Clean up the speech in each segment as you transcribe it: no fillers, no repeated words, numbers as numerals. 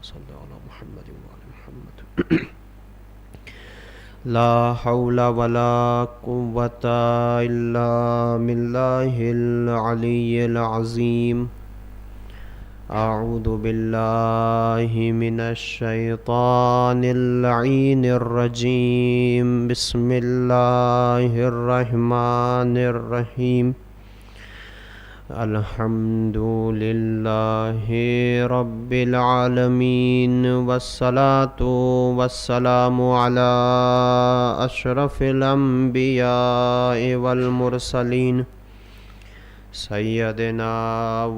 صل على محمد وعلى محمد. لا حول ولا قوة إلا بالله العلي العظيم. أعوذ بالله من الشيطان اللعين الرجيم. بسم الله الرحمن الرحيم. الحمد لله رب العالمين، والصلاة والسلام على أشرف الأنبياء والمرسلين سيدنا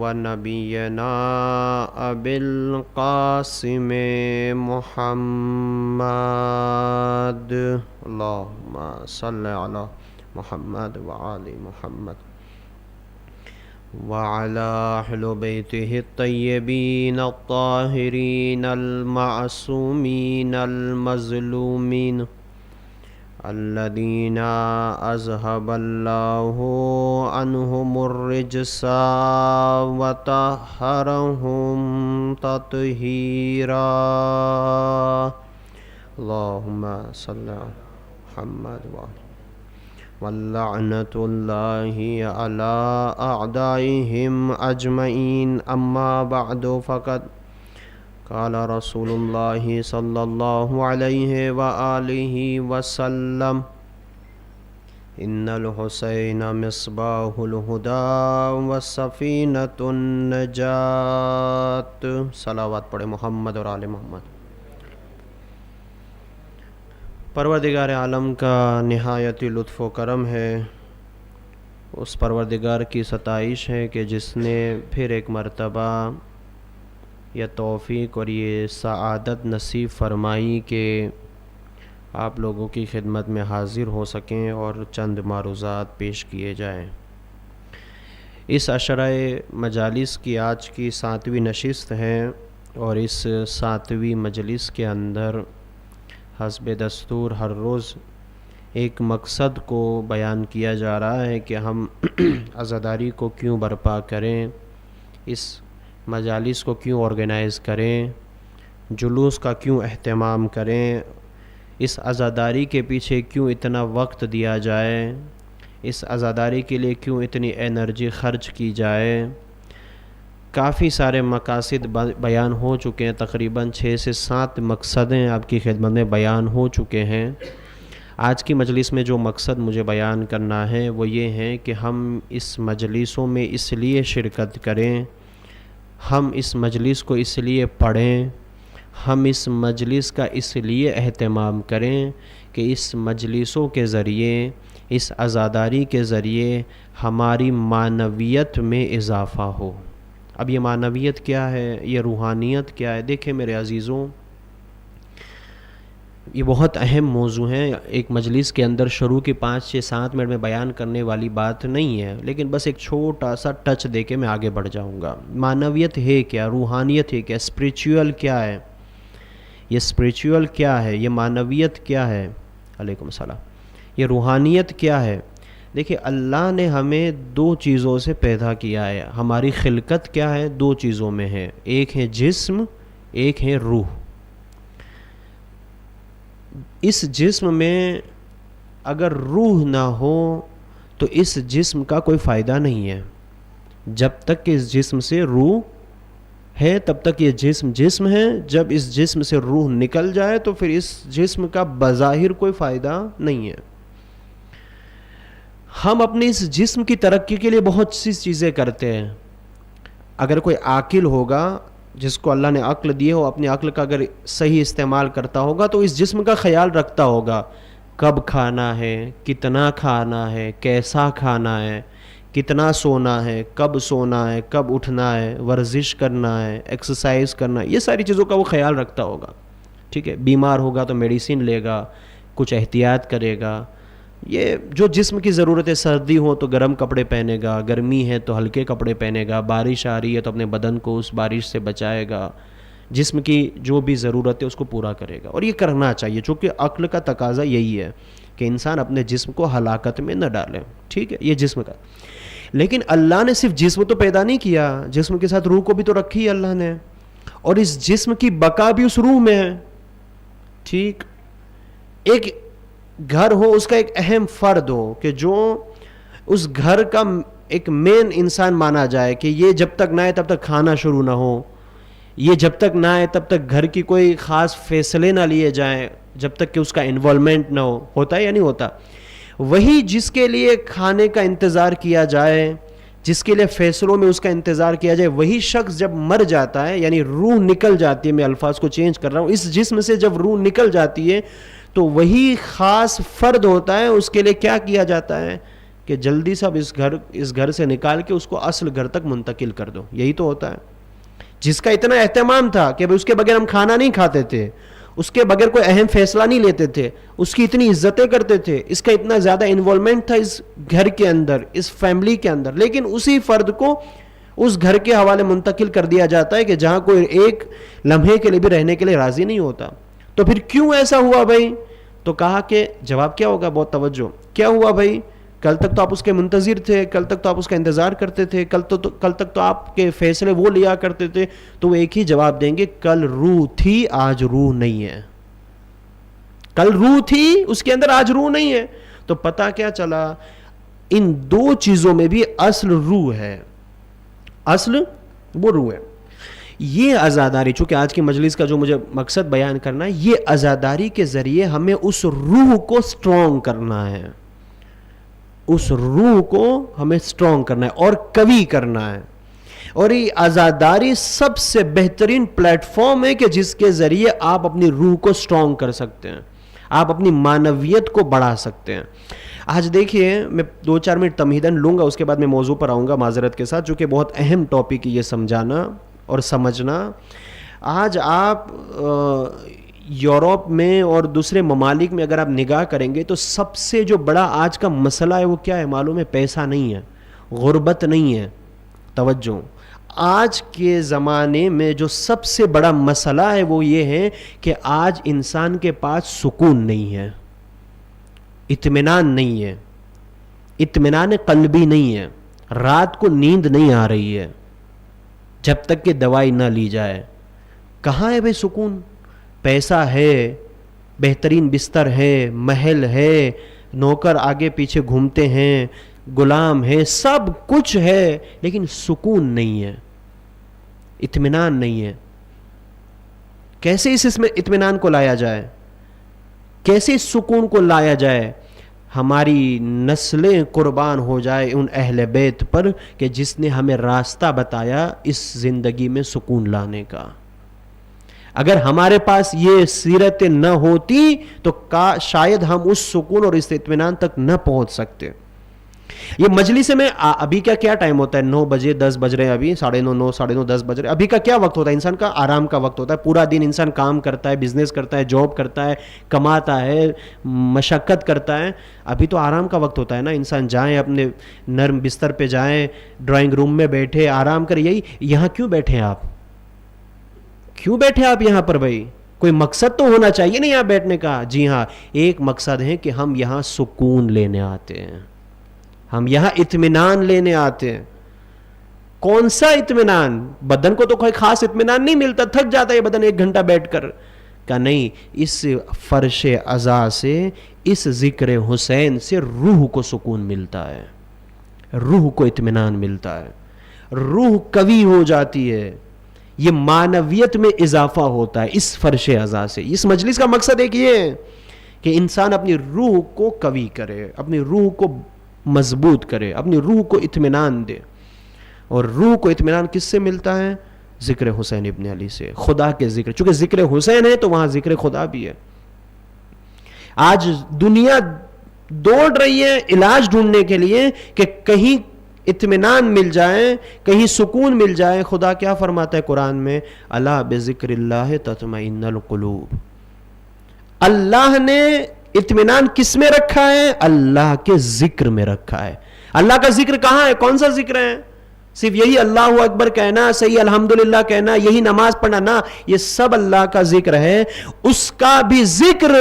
ونبينا أبي القاسم محمد. اللهم صل على محمد وآل محمد وعلى أهل بيته الطيبين الطاهرين المعصومين المظلومين الذين أذهب الله عنهم الرجس وطهرهم تطهيرا. اللهم صل على محمد وآل. واللعنة الله على أعدائهم أجمعين. أما بعد، فقد قال رسول الله صلى الله عليه وآله وسلم: إن الحسين مصباح الهدى وسفينة النجاة. صلوات پڑھے محمد اور آل محمد. پروردگار عالم کا نہایت لطف و کرم ہے، اس پروردگار کی ستائش ہے کہ جس نے پھر ایک مرتبہ یہ توفیق اور یہ سعادت نصیب فرمائی کہ آپ لوگوں کی خدمت میں حاضر ہو سکیں اور چند معروضات پیش کیے جائیں. اس عشرہ مجالس کی آج کی 7ویں نشست ہے اور اس 7ویں مجلس کے اندر حسب دستور ہر روز ایک مقصد کو بیان کیا جا رہا ہے کہ ہم عزاداری کو کیوں برپا کریں، اس مجالس کو کیوں آرگنائز کریں، جلوس کا کیوں اہتمام کریں، اس عزاداری کے پیچھے کیوں اتنا وقت دیا جائے، اس عزاداری کے لیے کیوں اتنی انرجی خرچ کی جائے. کافی سارے مقاصد بیان ہو چکے ہیں، تقریباً 6 سے 7 مقصدیں آپ کی خدمت میں بیان ہو چکے ہیں. آج کی مجلس میں جو مقصد مجھے بیان کرنا ہے وہ یہ ہے کہ ہم اس مجلسوں میں اس لیے شرکت کریں، ہم اس مجلس کو اس لیے پڑھیں، ہم اس مجلس کا اس لیے اہتمام کریں کہ اس مجلسوں کے ذریعے، اس عزاداری کے ذریعے ہماری معنویت میں اضافہ ہو. اب یہ معنویت کیا ہے، یہ روحانیت کیا ہے؟ دیکھیں میرے عزیزوں، یہ بہت اہم موضوع ہیں. ایک مجلس کے اندر شروع کی 5 سے 7 منٹ میں بیان کرنے والی بات نہیں ہے، لیکن بس ایک چھوٹا سا ٹچ دے کے میں آگے بڑھ جاؤں گا. معنویت ہے کیا، روحانیت ہے کیا، اسپریچول کیا ہے، یہ اسپریچول کیا ہے، یہ معنویت کیا ہے. علیکم السلام. یہ روحانیت کیا ہے؟ دیکھیں، اللہ نے ہمیں 2 چیزوں سے پیدا کیا ہے. ہماری خلقت کیا ہے؟ 2 چیزوں میں ہے، ایک ہے جسم، ایک ہے روح. اس جسم میں اگر روح نہ ہو تو اس جسم کا کوئی فائدہ نہیں ہے. جب تک کہ اس جسم سے روح ہے تب تک یہ جسم ہے. جب اس جسم سے روح نکل جائے تو پھر اس جسم کا بظاہر کوئی فائدہ نہیں ہے. ہم اپنے اس جسم کی ترقی کے لیے بہت سی چیزیں کرتے ہیں. اگر کوئی عاقل ہوگا، جس کو اللہ نے عقل دی ہو، اپنی عقل کا اگر صحیح استعمال کرتا ہوگا تو اس جسم کا خیال رکھتا ہوگا. کب کھانا ہے، کتنا کھانا ہے، کیسا کھانا ہے، کتنا سونا ہے، کب سونا ہے، کب اٹھنا ہے، ورزش کرنا ہے، ایکسرسائز کرنا ہے، یہ ساری چیزوں کا وہ خیال رکھتا ہوگا. ٹھیک ہے، بیمار ہوگا تو میڈیسن لے گا، کچھ احتیاط کرے گا. یہ جو جسم کی ضرورت ہے، سردی ہو تو گرم کپڑے پہنے گا، گرمی ہے تو ہلکے کپڑے پہنے گا، بارش آ رہی ہے تو اپنے بدن کو اس بارش سے بچائے گا. جسم کی جو بھی ضرورت ہے اس کو پورا کرے گا، اور یہ کرنا چاہیے چونکہ عقل کا تقاضا یہی ہے کہ انسان اپنے جسم کو ہلاکت میں نہ ڈالے. ٹھیک ہے، یہ جسم کا. لیکن اللہ نے صرف جسم تو پیدا نہیں کیا، جسم کے ساتھ روح کو بھی تو رکھی ہے اللہ نے. اور اس جسم کی بقا بھی اس روح میں ہے. ٹھیک, ایک گھر ہو, اس کا ایک اہم فرد ہو کہ جو اس گھر کا ایک مین انسان مانا جائے کہ یہ جب تک نہ آئے تب تک کھانا شروع نہ ہو, یہ جب تک نہ آئے تب تک گھر کی کوئی خاص فیصلے نہ لیے جائیں جب تک کہ اس کا انوالومنٹ نہ ہو. ہوتا ہے یا نہیں ہوتا؟ وہی جس کے لیے کھانے کا انتظار کیا جائے, جس کے لیے فیصلوں میں اس کا انتظار کیا جائے, وہی شخص جب مر جاتا ہے, یعنی روح نکل جاتی ہے, میں الفاظ کو چینج کر رہا ہوں, اس جسم سے جب روح نکل جاتی ہے تو وہی خاص فرد ہوتا ہے, اس کے لیے کیا کیا جاتا ہے کہ جلدی سے اب اس گھر سے نکال کے اس کو اصل گھر تک منتقل کر دو. یہی تو ہوتا ہے. جس کا اتنا اہتمام تھا کہ اس کے بغیر ہم کھانا نہیں کھاتے تھے, اس کے بغیر کوئی اہم فیصلہ نہیں لیتے تھے, اس کی اتنی عزتیں کرتے تھے, اس کا اتنا زیادہ انوالومنٹ تھا اس گھر کے اندر, اس فیملی کے اندر, لیکن اسی فرد کو اس گھر کے حوالے منتقل کر دیا جاتا ہے کہ جہاں کوئی ایک لمحے کے لیے بھی رہنے کے لیے راضی نہیں ہوتا. تو پھر کیوں ایسا ہوا بھائی؟ تو کہا کہ جواب کیا ہوگا, بہت توجہ, کیا ہوا بھائی؟ کل تک تو آپ اس کے منتظر تھے, کل تک تو آپ اس کا انتظار کرتے تھے, کل تک تو آپ کے فیصلے وہ لیا کرتے تھے. تو وہ ایک ہی جواب دیں گے, کل روح تھی آج روح نہیں ہے. کل روح تھی اس کے اندر, آج روح نہیں ہے. تو پتہ کیا چلا, ان دو چیزوں میں بھی اصل روح ہے, اصل وہ روح ہے. یہ عزاداری, چونکہ آج کی مجلس کا جو مجھے مقصد بیان کرنا ہے, یہ عزاداری کے ذریعے ہمیں اس روح کو سٹرونگ کرنا ہے, اس روح کو ہمیں سٹرونگ کرنا ہے اور قوی کرنا ہے. اور یہ عزاداری سب سے بہترین پلیٹ فارم ہے کہ جس کے ذریعے آپ اپنی روح کو سٹرونگ کر سکتے ہیں, آپ اپنی معنویت کو بڑھا سکتے ہیں. آج دیکھیے, میں 2-4 منٹ تمہیداً لوں گا, اس کے بعد میں موضوع پر آؤں گا معذرت کے ساتھ, جو کہ بہت اہم ٹاپک ہے یہ سمجھانا اور سمجھنا. آج آپ یورپ میں اور دوسرے ممالک میں اگر آپ نگاہ کریں گے تو سب سے جو بڑا آج کا مسئلہ ہے وہ کیا ہے معلوم ہے؟ پیسہ نہیں ہے, غربت نہیں ہے. توجہ, آج کے زمانے میں جو سب سے بڑا مسئلہ ہے وہ یہ ہے کہ آج انسان کے پاس سکون نہیں ہے, اطمینان نہیں ہے, اطمینان قلبی نہیں ہے, رات کو نیند نہیں آ رہی ہے جب تک کہ دوائی نہ لی جائے. کہاں ہے بھائی سکون؟ پیسہ ہے, بہترین بستر ہے, محل ہے, نوکر آگے پیچھے گھومتے ہیں, غلام ہے, سب کچھ ہے, لیکن سکون نہیں ہے, اطمینان نہیں ہے. کیسے اس میں اطمینان کو لایا جائے, کیسے اس سکون کو لایا جائے؟ ہماری نسلیں قربان ہو جائے ان اہل بیت پر کہ جس نے ہمیں راستہ بتایا اس زندگی میں سکون لانے کا. اگر ہمارے پاس یہ سیرت نہ ہوتی تو شاید ہم اس سکون اور اس اطمینان تک نہ پہنچ سکتے. یہ مجلس میں ابھی کیا ٹائم ہوتا ہے؟ 9 بجے 10 بج رہے ہیں, ابھی 9:30 9:30 10 بج رہے ہیں. ابھی کا کیا وقت ہوتا ہے؟ انسان کا آرام کا وقت ہوتا ہے. پورا دن انسان کام کرتا ہے, بزنس کرتا ہے, جاب کرتا ہے, کماتا ہے, مشقت کرتا ہے. ابھی تو آرام کا وقت ہوتا ہے نا. انسان جائیں اپنے نرم بستر پہ جائیں, ڈرائنگ روم میں بیٹھے آرام کریں. یہی یہاں کیوں بیٹھے آپ؟ کیوں بیٹھے آپ یہاں پر بھائی؟ کوئی مقصد تو ہونا چاہیے نا یہاں بیٹھنے کا. جی ہاں, ایک مقصد ہے کہ ہم یہاں سکون لینے آتے ہیں, ہم یہاں اطمینان لینے آتے ہیں. کون سا اطمینان؟ بدن کو تو کوئی خاص اطمینان نہیں ملتا, تھک جاتا ہے بدن 1 گھنٹہ بیٹھ کر. کہ نہیں, اس فرش عزا سے, اس ذکر حسین سے روح کو سکون ملتا ہے, روح کو اطمینان ملتا ہے, روح قوی ہو جاتی ہے, یہ معنویت میں اضافہ ہوتا ہے اس فرش عزا سے. اس مجلس کا مقصد ایک یہ ہے کہ انسان اپنی روح کو قوی کرے, اپنی روح کو مضبوط کرے, اپنی روح کو اطمینان دے. اور روح کو اطمینان کس سے ملتا ہے؟ ذکر حسین ابن علی سے, خدا کے ذکر. چونکہ ذکر حسین ہے تو وہاں ذکر خدا بھی ہے. آج دنیا دوڑ رہی ہے علاج ڈھونڈنے کے لیے کہ کہیں اطمینان مل جائے, کہیں سکون مل جائے. خدا کیا فرماتا ہے قرآن میں؟ الا بذکر اللہ تطمئن القلوب. اللہ نے اطمینان کس میں رکھا ہے؟ اللہ کے ذکر میں رکھا ہے. اللہ کا ذکر کہاں ہے؟ کون سا ذکر ہے؟ صرف یہی اللہ اکبر کہنا، صحیح الحمدللہ کہنا، یہی نماز پڑھنا نہ، یہ سب اللہ کا ذکر ہے. اس کا بھی ذکر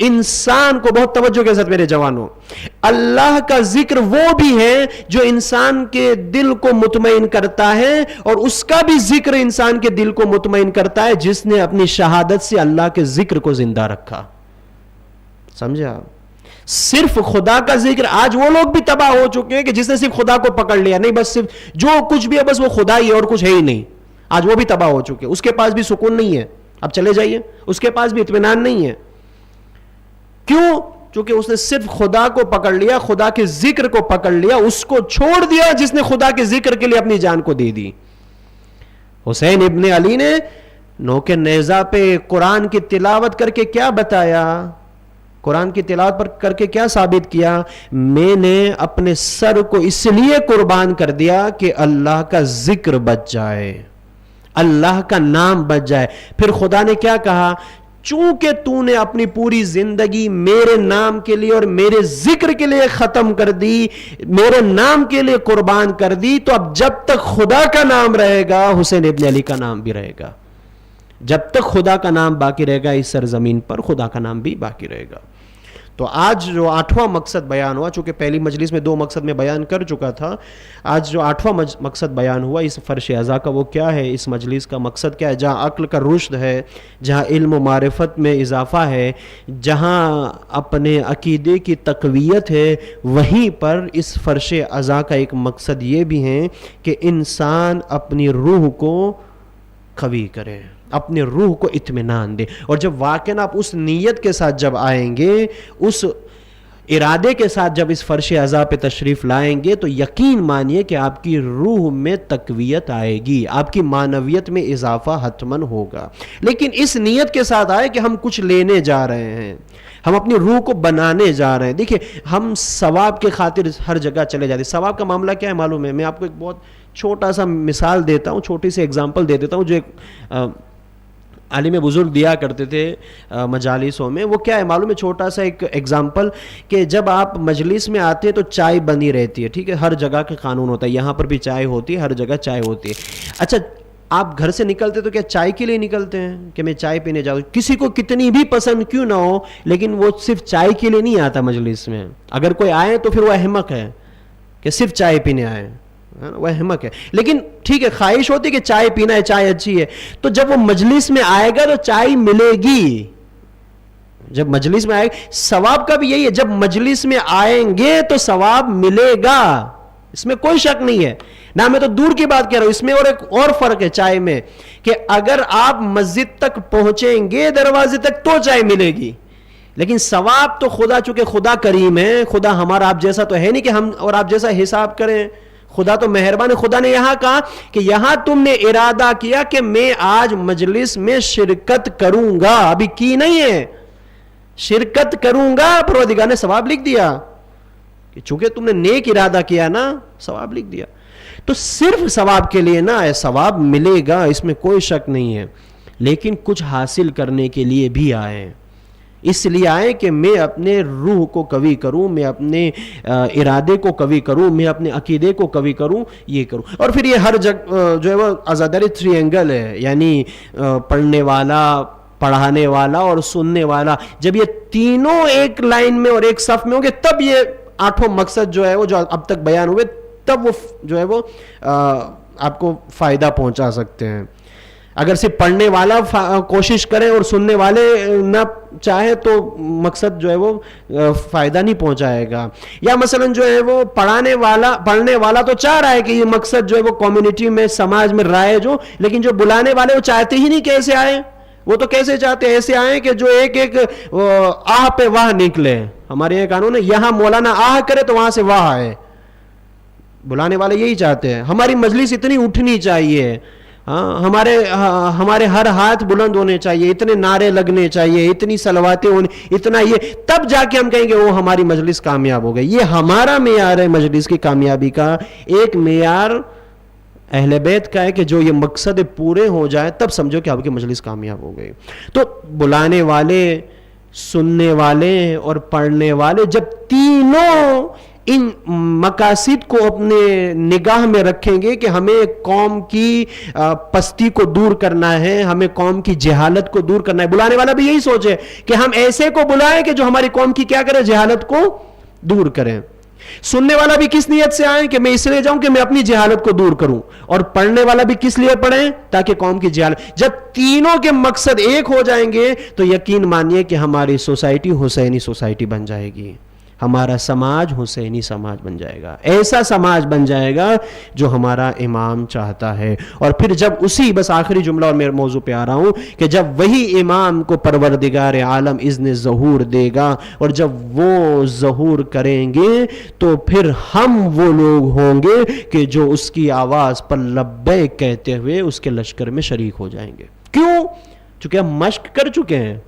انسان کو، بہت توجہ کے ساتھ میرے جوانوں، اللہ کا ذکر وہ بھی ہے جو انسان کے دل کو مطمئن کرتا ہے، اور اس کا بھی ذکر انسان کے دل کو مطمئن کرتا ہے جس نے اپنی شہادت سے اللہ کے ذکر کو زندہ رکھا. سمجھا؟ صرف خدا کا ذکر، آج وہ لوگ بھی تباہ ہو چکے ہیں کہ جس نے صرف خدا کو پکڑ لیا، نہیں بس صرف جو کچھ بھی ہے بس وہ خدا ہی ہے اور کچھ ہے ہی نہیں. آج وہ بھی تباہ ہو چکے، اس کے پاس بھی سکون نہیں ہے. اب چلے جائیے، اس کے پاس بھی اطمینان نہیں ہے. کیوں؟ چونکہ اس نے صرف خدا کو پکڑ لیا، خدا کے ذکر کو پکڑ لیا، اس کو چھوڑ دیا جس نے خدا کے ذکر کے لیے اپنی جان کو دے دی. حسین ابن علی نے نوک نیزہ پہ قرآن کی تلاوت کر کے کیا بتایا؟ قرآن کی تلاوت پر کر کے کیا ثابت کیا؟ میں نے اپنے سر کو اس لیے قربان کر دیا کہ اللہ کا ذکر بچ جائے، اللہ کا نام بچ جائے. پھر خدا نے کیا کہا؟ چونکہ تو نے اپنی پوری زندگی میرے نام کے لیے اور میرے ذکر کے لیے ختم کر دی، میرے نام کے لیے قربان کر دی، تو اب جب تک خدا کا نام رہے گا حسین ابن علی کا نام بھی رہے گا. جب تک خدا کا نام باقی رہے گا اس سرزمین پر، خدا کا نام بھی باقی رہے گا. تو آج جو 8واں مقصد بیان ہوا، چونکہ پہلی مجلس میں 2 مقصد میں بیان کر چکا تھا، آج جو 8واں مقصد بیان ہوا اس فرش عزا کا، وہ کیا ہے؟ اس مجلس کا مقصد کیا ہے؟ جہاں عقل کا رشد ہے، جہاں علم و معرفت میں اضافہ ہے، جہاں اپنے عقیدے کی تقویت ہے، وہیں پر اس فرش عزا کا ایک مقصد یہ بھی ہے کہ انسان اپنی روح کو قوی کرے، اپنے روح کو اطمینان دے. اور جب واقعاً آپ اس نیت کے ساتھ جب آئیں گے، اس ارادے کے ساتھ جب اس فرش عزا پہ تشریف لائیں گے، تو یقین مانیے کہ آپ کی روح میں تقویت آئے گی، آپ کی معنویت میں اضافہ حتماً ہوگا. لیکن اس نیت کے ساتھ آئے کہ ہم کچھ لینے جا رہے ہیں، ہم اپنی روح کو بنانے جا رہے ہیں. دیکھیں، ہم ثواب کے خاطر ہر جگہ چلے جاتے ہیں. ثواب کا معاملہ کیا ہے معلوم ہے؟ میں آپ کو ایک بہت چھوٹا سا مثال دیتا ہوں، چھوٹی سی ایگزامپل دے دیتا ہوں جو ایک عالم بزرگ دیا کرتے تھے مجالسوں میں. وہ کیا ہے معلوم ہے؟ چھوٹا سا ایک ایگزامپل، کہ جب آپ مجلس میں آتے ہیں تو چائے بنی رہتی ہے، ٹھیک ہے؟ ہر جگہ کا قانون ہوتا ہے، یہاں پر بھی چائے ہوتی ہے، ہر جگہ چائے ہوتی ہے. اچھا، آپ گھر سے نکلتے تو کیا چائے کے لیے نکلتے ہیں کہ میں چائے پینے جاؤں؟ کسی کو کتنی بھی پسند کیوں نہ ہو، لیکن وہ صرف چائے کے لیے نہیں آتا مجلس میں. اگر کوئی آئے تو پھر وہ احمق ہے کہ صرف چائے پینے آئے، وہ احمق ہے. لیکن ٹھیک ہے، خواہش ہوتی ہے کہ چائے پینا ہے، چائے اچھی ہے، تو جب وہ مجلس میں آئے گا تو چائے ملے گی. جب مجلس میں آئے گا، ثواب کا بھی یہی ہے، جب مجلس میں آئیں گے تو ثواب ملے گا، اس میں کوئی شک نہیں ہے. نہ میں تو دور کی بات کہہ رہا ہوں، اس میں اور ایک اور فرق ہے چائے میں، کہ اگر آپ مسجد تک پہنچیں گے دروازے تک تو چائے ملے گی، لیکن ثواب تو خدا، چونکہ خدا کریم ہے، خدا ہمارا آپ جیسا تو ہے نہیں کہ ہم اور آپ جیسا حساب کریں. خدا تو مہربان ہے. خدا نے یہاں کہا کہ یہاں تم نے ارادہ کیا کہ میں آج مجلس میں شرکت کروں گا، ابھی کی نہیں ہے، شرکت کروں گا، پروردگار نے ثواب لکھ دیا کہ چونکہ تم نے نیک ارادہ کیا نا، ثواب لکھ دیا. تو صرف ثواب کے لیے نہ ہے، ثواب ملے گا، اس میں کوئی شک نہیں ہے، لیکن کچھ حاصل کرنے کے لیے بھی آئے. اس لیے آئے کہ میں اپنے روح کو قوی کروں، میں اپنے ارادے کو قوی کروں، میں اپنے عقیدے کو قوی کروں، یہ کروں. اور پھر یہ ہر جگہ جو ہے وہ عزاداری تھری اینگل ہے، یعنی پڑھنے والا، پڑھانے والا اور سننے والا. جب یہ تینوں ایک لائن میں اور ایک صف میں ہوں گے تب یہ 8واں مقصد جو ہے وہ جو اب تک بیان ہوئے، تب وہ جو ہے وہ آپ کو فائدہ پہنچا سکتے ہیں. اگر صرف پڑھنے والا کوشش کرے اور سننے والے نہ چاہے تو مقصد جو ہے وہ فائدہ نہیں پہنچائے گا. یا مثلا جو ہے وہ پڑھنے والا تو چاہ رہا ہے کہ یہ مقصد جو ہے وہ کمیونٹی میں، سماج میں رائج ہو، لیکن جو بلانے والے وہ چاہتے ہی نہیں کیسے آئے. وہ تو کیسے چاہتے ہیں؟ ایسے آئیں کہ جو ایک ایک آہ پہ واہ نکلے. ہمارے یہ قانون ہے، یہاں مولانا آہ کرے تو وہاں سے واہ آئے. بلانے والے یہی چاہتے ہیں. ہماری مجلس اتنی اٹھنی چاہیے، ہمارے ہر ہاتھ بلند ہونے چاہیے، اتنے نعرے لگنے چاہیے، اتنی صلواتیں ہونی، اتنا یہ، تب جا کے ہم کہیں گے وہ ہماری مجلس کامیاب ہو گئی. یہ ہمارا معیار ہے مجلس کی کامیابی کا. ایک معیار اہل بیت کا ہے کہ جو یہ مقصد پورے ہو جائے تب سمجھو کہ آپ کی مجلس کامیاب ہو گئی. تو بلانے والے، سننے والے اور پڑھنے والے جب تینوں ان مقاصد کو اپنے نگاہ میں رکھیں گے کہ ہمیں قوم کی پستی کو دور کرنا ہے, ہمیں قوم کی جہالت کو دور کرنا ہے. بلانے والا بھی یہی سوچے کہ ہم ایسے کو بلائیں کہ جو ہماری قوم کی کیا کرے, جہالت کو دور کریں. سننے والا بھی کس نیت سے آئے کہ میں اس لیے جاؤں کہ میں اپنی جہالت کو دور کروں, اور پڑھنے والا بھی کس لیے پڑھیں تاکہ قوم کی جہالت. جب تینوں کے مقصد ایک ہو جائیں گے تو یقین مانیے کہ ہماری سوسائٹی حسینی سوسائٹی بن جائے گی, ہمارا سماج حسینی سماج بن جائے گا, ایسا سماج بن جائے گا جو ہمارا امام چاہتا ہے. اور پھر جب اسی, بس آخری جملہ اور میرے موضوع پہ آ رہا ہوں, کہ جب وہی امام کو پروردگار عالم اذن ظہور دے گا, اور جب وہ ظہور کریں گے تو پھر ہم وہ لوگ ہوں گے کہ جو اس کی آواز پر لبیک کہتے ہوئے اس کے لشکر میں شریک ہو جائیں گے. کیوں؟ چونکہ ہم مشق کر چکے ہیں,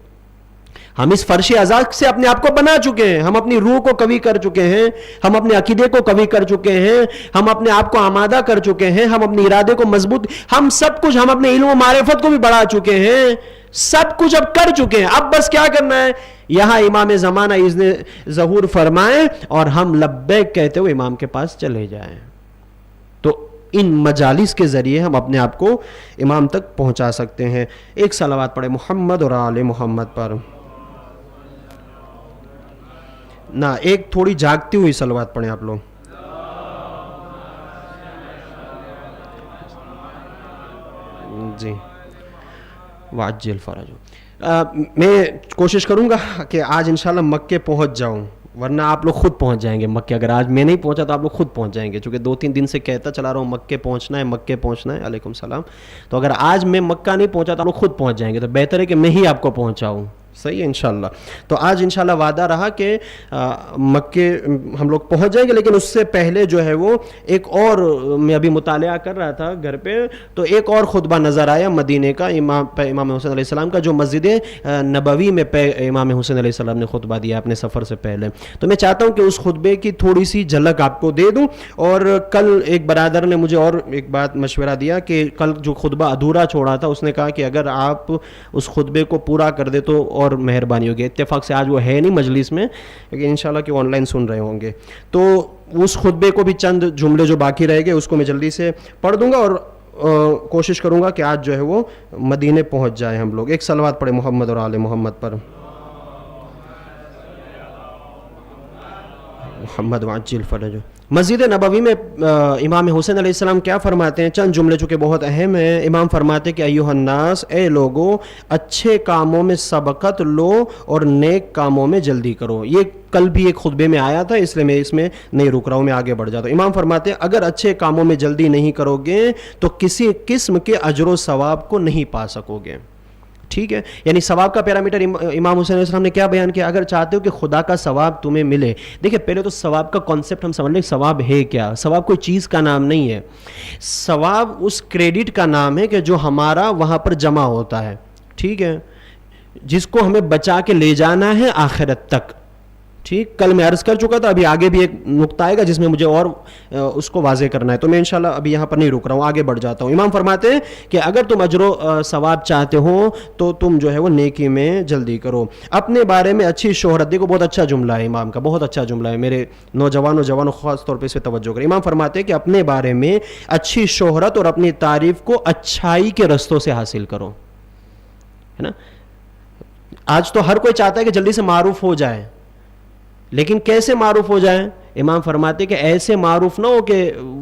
ہم اس فرش ازاق سے اپنے آپ کو بنا چکے ہیں, ہم اپنی روح کو قوی کر چکے ہیں, ہم اپنے عقیدے کو قوی کر چکے ہیں, ہم اپنے آپ کو آمادہ کر چکے ہیں, ہم اپنے ارادے کو مضبوط, ہم سب کچھ, ہم اپنے علم و معرفت کو بھی بڑھا چکے ہیں, سب کچھ اب کر چکے ہیں. اب بس کیا کرنا ہے, یہاں امام زمانہ اذن ظہور فرمائیں اور ہم لبیک کہتے ہوئے امام کے پاس چلے جائیں. تو ان مجالس کے ذریعے ہم اپنے آپ کو امام تک پہنچا سکتے ہیں. ایک صلوات پڑھے محمد اور آل محمد پر. نہ ایک تھوڑی جاگتی ہوئی صلوات پڑھیں آپ لوگ. جی واجل فرج. میں کوشش کروں گا کہ آج انشاءاللہ مکے پہنچ جاؤں, ورنہ آپ لوگ خود پہنچ جائیں گے مکے. اگر آج میں نہیں پہنچا تو آپ لوگ خود پہنچ جائیں گے, چونکہ 2-3 دن سے کہتا چلا رہا ہوں مکے پہنچنا ہے, مکے پہنچنا ہے. علیکم السلام. تو اگر آج میں مکہ نہیں پہنچا تو آپ لوگ خود پہنچ جائیں گے, تو بہتر ہے کہ میں ہی آپ کو پہنچاؤں. صحیح ہے انشاءاللہ. تو آج انشاءاللہ وعدہ رہا کہ مکے ہم لوگ پہنچ جائیں گے, لیکن اس سے پہلے جو ہے وہ ایک اور, میں ابھی مطالعہ کر رہا تھا گھر پہ, تو ایک اور خطبہ نظر آیا مدینے کا, امام حسین علیہ السلام کا, جو مسجد نبوی میں امام حسین علیہ السلام نے خطبہ دیا اپنے سفر سے پہلے. تو میں چاہتا ہوں کہ اس خطبے کی تھوڑی سی جھلک آپ کو دے دوں. اور کل ایک برادر نے مجھے اور ایک بات مشورہ دیا کہ کل جو خطبہ ادھورا چھوڑا تھا, اس نے کہا کہ اگر آپ اس خطبے کو پورا کر دے تو اور مہربانی ہوگی. اتفاق سے آج وہ ہے نہیں مجلس میں, لیکن انشاءاللہ کہ وہ آن لائن سن رہے ہوں گے. تو اس خطبے کو بھی چند جملے جو باقی رہ گئے اس کو میں جلدی سے پڑھ دوں گا, اور کوشش کروں گا کہ آج جو ہے وہ مدینے پہنچ جائیں ہم لوگ. ایک صلوات پڑھے محمد اور آل محمد پر. محمد وعجل فرج. مسجد نبوی میں امام حسین علیہ السلام کیا فرماتے ہیں, چند جملے چونکہ بہت اہم ہیں. امام فرماتے ہیں کہ ایھا الناس, اے لوگوں, اچھے کاموں میں سبقت لو اور نیک کاموں میں جلدی کرو. یہ کل بھی ایک خطبے میں آیا تھا, اس لیے میں اس میں نہیں رک رہا ہوں, میں آگے بڑھ جاتا ہوں. امام فرماتے ہیں اگر اچھے کاموں میں جلدی نہیں کرو گے تو کسی قسم کے اجر و ثواب کو نہیں پا سکو گے. ٹھیک ہے, یعنی ثواب کا پیرامیٹر امام حسین علیہ السلام نے کیا بیان کیا. اگر چاہتے ہو کہ خدا کا ثواب تمہیں ملے, دیکھیں پہلے تو ثواب کا کانسیپٹ ہم سمجھ لیں. ثواب ہے کیا؟ ثواب کوئی چیز کا نام نہیں ہے. ثواب اس کریڈٹ کا نام ہے کہ جو ہمارا وہاں پر جمع ہوتا ہے, ٹھیک ہے, جس کو ہمیں بچا کے لے جانا ہے آخرت تک. ٹھیک, کل میں عرض کر چکا تھا, ابھی آگے بھی ایک نقطہ آئے گا جس میں مجھے اور اس کو واضح کرنا ہے, تو میں انشاءاللہ ابھی یہاں پر نہیں رک رہا ہوں, آگے بڑھ جاتا ہوں. امام فرماتے ہیں کہ اگر تم اجر و ثواب چاہتے ہو تو تم جو ہے وہ نیکی میں جلدی کرو. اپنے بارے میں اچھی شہرت, دیکھو بہت اچھا جملہ ہے امام کا, بہت اچھا جملہ ہے, میرے نوجوانوں خاص طور پہ اس پہ توجہ کریں. امام فرماتے ہیں کہ اپنے بارے میں اچھی شہرت اور اپنی تعریف کو اچھائی کے رستوں سے حاصل کرو, ہے نا. آج تو ہر کوئی چاہتا ہے کہ جلدی سے معروف ہو جائے, لیکن کیسے معروف ہو جائیں؟ امام فرماتے کہ ایسے معروف نہ ہو کہ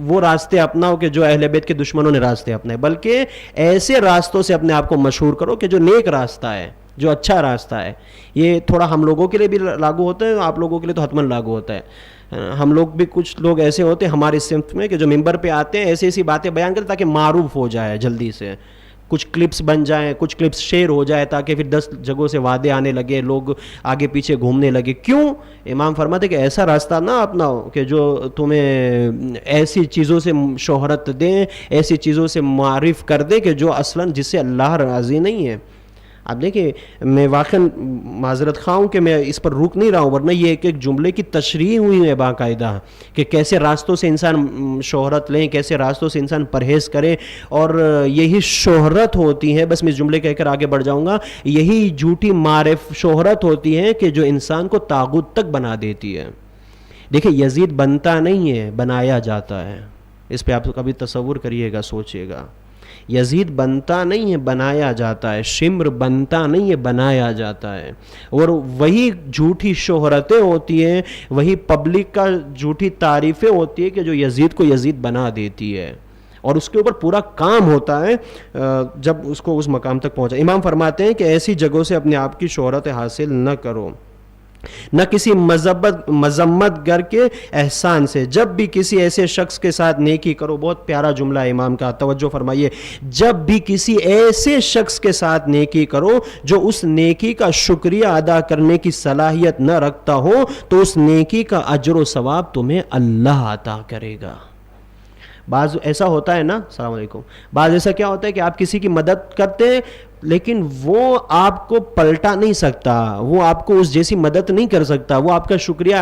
وہ راستے اپناؤ کہ جو اہل بیت کے دشمنوں نے راستے اپنائے, بلکہ ایسے راستوں سے اپنے آپ کو مشہور کرو کہ جو نیک راستہ ہے, جو اچھا راستہ ہے. یہ تھوڑا ہم لوگوں کے لیے بھی لاگو ہوتا ہے, آپ لوگوں کے لیے تو حتماً لاگو ہوتا ہے. ہم لوگ بھی کچھ لوگ ایسے ہوتے ہیں ہماری صنف میں کہ جو ممبر پہ آتے ہیں ایسی ایسی باتیں بیان کرتے تاکہ معروف ہو جائے جلدی سے, کچھ کلپس بن جائیں, کچھ کلپس شیئر ہو جائے تاکہ پھر 10 جگہوں سے وعدے آنے لگے, لوگ آگے پیچھے گھومنے لگے. کیوں؟ امام فرماتے کہ ایسا راستہ نہ اپناؤ کہ جو تمہیں ایسی چیزوں سے شہرت دیں, ایسی چیزوں سے معرف کر دے کہ جو اصلاً جس سے اللہ راضی نہیں ہے. اب دیکھیں, میں واقعاً معذرت خواہ ہوں کہ میں اس پر روک نہیں رہا ہوں, ورنہ یہ ایک ایک جملے کی تشریح ہوئی ہے باقاعدہ کہ کیسے راستوں سے انسان شہرت لیں, کیسے راستوں سے انسان پرہیز کرے. اور یہی شہرت ہوتی ہے, بس میں اس جملے کہہ کر آگے بڑھ جاؤں گا, یہی جھوٹی معرف شہرت ہوتی ہے کہ جو انسان کو طاغوت تک بنا دیتی ہے. دیکھیں یزید بنتا نہیں ہے، بنایا جاتا ہے. اس پہ آپ کبھی تصور کریے گا، سوچئے گا. یزید بنتا نہیں ہے، بنایا جاتا ہے. شمر بنتا نہیں ہے، بنایا جاتا ہے. اور وہی جھوٹی شہرتیں ہوتی ہیں، وہی پبلک کا جھوٹی تعریفیں ہوتی ہیں کہ جو یزید کو یزید بنا دیتی ہے، اور اس کے اوپر پورا کام ہوتا ہے جب اس کو اس مقام تک پہنچا. امام فرماتے ہیں کہ ایسی جگہوں سے اپنے آپ کی شہرت حاصل نہ کرو، نہ کسی مذمت گر کے احسان سے. جب بھی کسی ایسے شخص کے ساتھ نیکی کرو، بہت پیارا جملہ ہے امام کا، توجہ فرمائیے. جب بھی کسی ایسے شخص کے ساتھ نیکی کرو جو اس نیکی کا شکریہ ادا کرنے کی صلاحیت نہ رکھتا ہو، تو اس نیکی کا اجر و ثواب تمہیں اللہ عطا کرے گا. بعض ایسا ہوتا ہے نا، السلام علیکم، بعض ایسا کیا ہوتا ہے کہ آپ کسی کی مدد کرتے ہیں لیکن وہ آپ کو پلٹا نہیں سکتا، وہ آپ کو اس جیسی مدد نہیں کر سکتا. وہ آپ کا شکریہ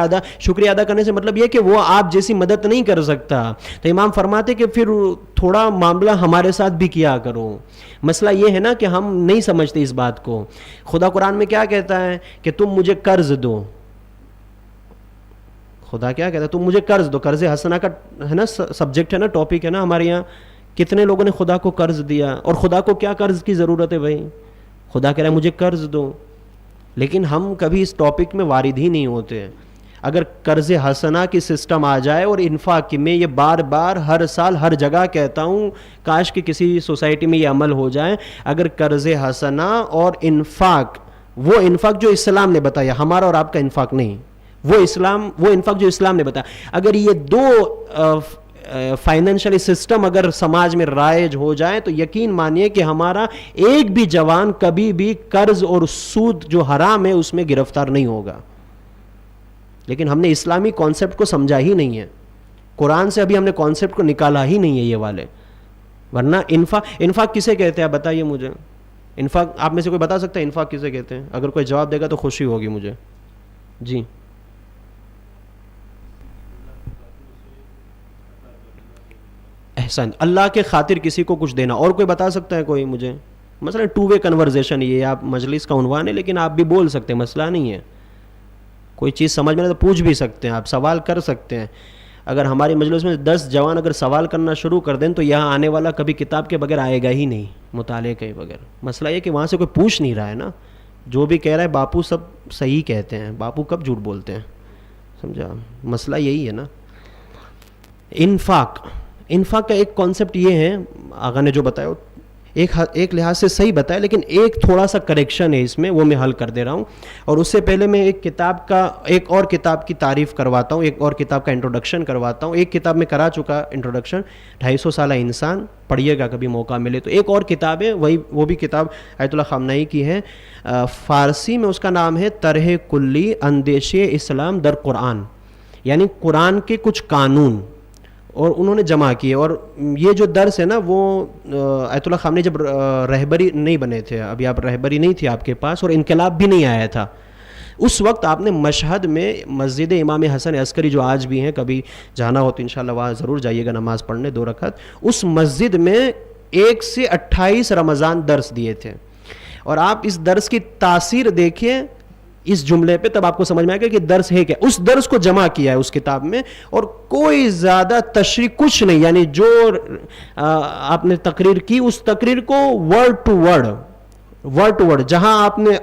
ادا کرنے سے مطلب یہ کہ وہ آپ جیسی مدد نہیں کر سکتا. تو امام فرماتے کہ پھر تھوڑا معاملہ ہمارے ساتھ بھی کیا کرو. مسئلہ یہ ہے نا کہ ہم نہیں سمجھتے اس بات کو. خدا قرآن میں کیا کہتا ہے کہ تم مجھے قرض دو. خدا کیا کہتا ہے؟ تم مجھے قرض دو. قرض حسنہ کا ہے نا سبجیکٹ ہے نا، ٹاپک ہے نا ہمارے یہاں. کتنے لوگوں نے خدا کو قرض دیا؟ اور خدا کو کیا قرض کی ضرورت ہے بھائی؟ خدا کہہ رہا ہے مجھے قرض دو. لیکن ہم کبھی اس ٹاپک میں وارد ہی نہیں ہوتے. اگر قرض حسنہ کی سسٹم آ جائے اور انفاق کی، میں یہ بار بار ہر سال ہر جگہ کہتا ہوں، کاش کہ کسی سوسائٹی میں یہ عمل ہو جائے. اگر قرض حسنہ اور انفاق، وہ انفاق جو اسلام نے بتایا، ہمارا اور آپ کا انفاق نہیں، وہ انفاق جو اسلام نے بتایا، اگر یہ دو فائنینشلی سسٹم اگر سماج میں رائج ہو جائے تو یقین مانیے کہ ہمارا ایک بھی جوان کبھی بھی قرض اور سود جو حرام ہے اس میں گرفتار نہیں ہوگا. لیکن ہم نے اسلامی کانسیپٹ کو سمجھا ہی نہیں ہے. قرآن سے ابھی ہم نے کانسیپٹ کو نکالا ہی نہیں ہے یہ والے. ورنہ انفاق کسے کہتے ہیں بتائیے مجھے؟ انفاق آپ میں سے کوئی بتا سکتا ہے انفاق کسے کہتے ہیں؟ اگر کوئی جواب دے گا تو خوشی ہوگی مجھے. جی احسان، اللہ کے خاطر کسی کو کچھ دینا. اور کوئی بتا سکتا ہے کوئی مجھے؟ مثلا ٹو وے کنورزیشن، یہ آپ مجلس کا عنوان ہے لیکن آپ بھی بول سکتے ہیں، مسئلہ نہیں ہے. کوئی چیز سمجھ میں نہیں تو پوچھ بھی سکتے ہیں، آپ سوال کر سکتے ہیں. اگر ہماری مجلس میں 10 جوان اگر سوال کرنا شروع کر دیں تو یہاں آنے والا کبھی کتاب کے بغیر آئے گا ہی نہیں، مطالعے کے بغیر. مسئلہ یہ کہ وہاں سے کوئی پوچھ نہیں رہا ہے نا. جو بھی کہہ رہا ہے باپو سب صحیح کہتے ہیں، باپو کب جھوٹ بولتے ہیں، سمجھا؟ مسئلہ یہی ہے نا. انفاق کا ایک کانسیپٹ یہ ہے، آغا نے جو بتایا ایک لحاظ سے صحیح بتایا، لیکن ایک تھوڑا سا کریکشن ہے اس میں، وہ میں حل کر دے رہا ہوں. اور اس سے پہلے میں ایک اور کتاب کی تعریف کرواتا ہوں، ایک اور کتاب کا انٹروڈکشن کرواتا ہوں. ایک کتاب میں کرا چکا انٹروڈکشن، 250 سالہ انسان، پڑھیے گا کبھی موقع ملے تو. ایک اور کتاب ہے وہ بھی کتاب آیت اللہ خامنہئی کی ہے، فارسی میں اس کا نام ہے طرح کلی اندیشے اسلام در قرآن، یعنی قرآن کے کچھ قانون، اور انہوں نے جمع کیے. اور یہ جو درس ہے نا، وہ آیت اللہ خامنہئی جب رہبری نہیں بنے تھے، ابھی آپ رہبری نہیں تھی آپ کے پاس، اور انقلاب بھی نہیں آیا تھا اس وقت، آپ نے مشہد میں مسجد امام حسن عسکری جو آج بھی ہیں، کبھی جانا ہو تو انشاءاللہ وہاں ضرور جائیے گا نماز پڑھنے 2 رکعت. اس مسجد میں 1 سے 28 رمضان درس دیے تھے. اور آپ اس درس کی تاثیر دیکھیں اس جملے پہ، تب آپ کو سمجھ میں آئے گا کہ درس ہے کیا. اس درس کو جمع کیا ہے اس کتاب میں، اور کوئی زیادہ تشریح کچھ نہیں، یعنی جو آپ نے تقریر کی اس تقریر کو ورڈ ٹو ورڈ، جہاں آپ نے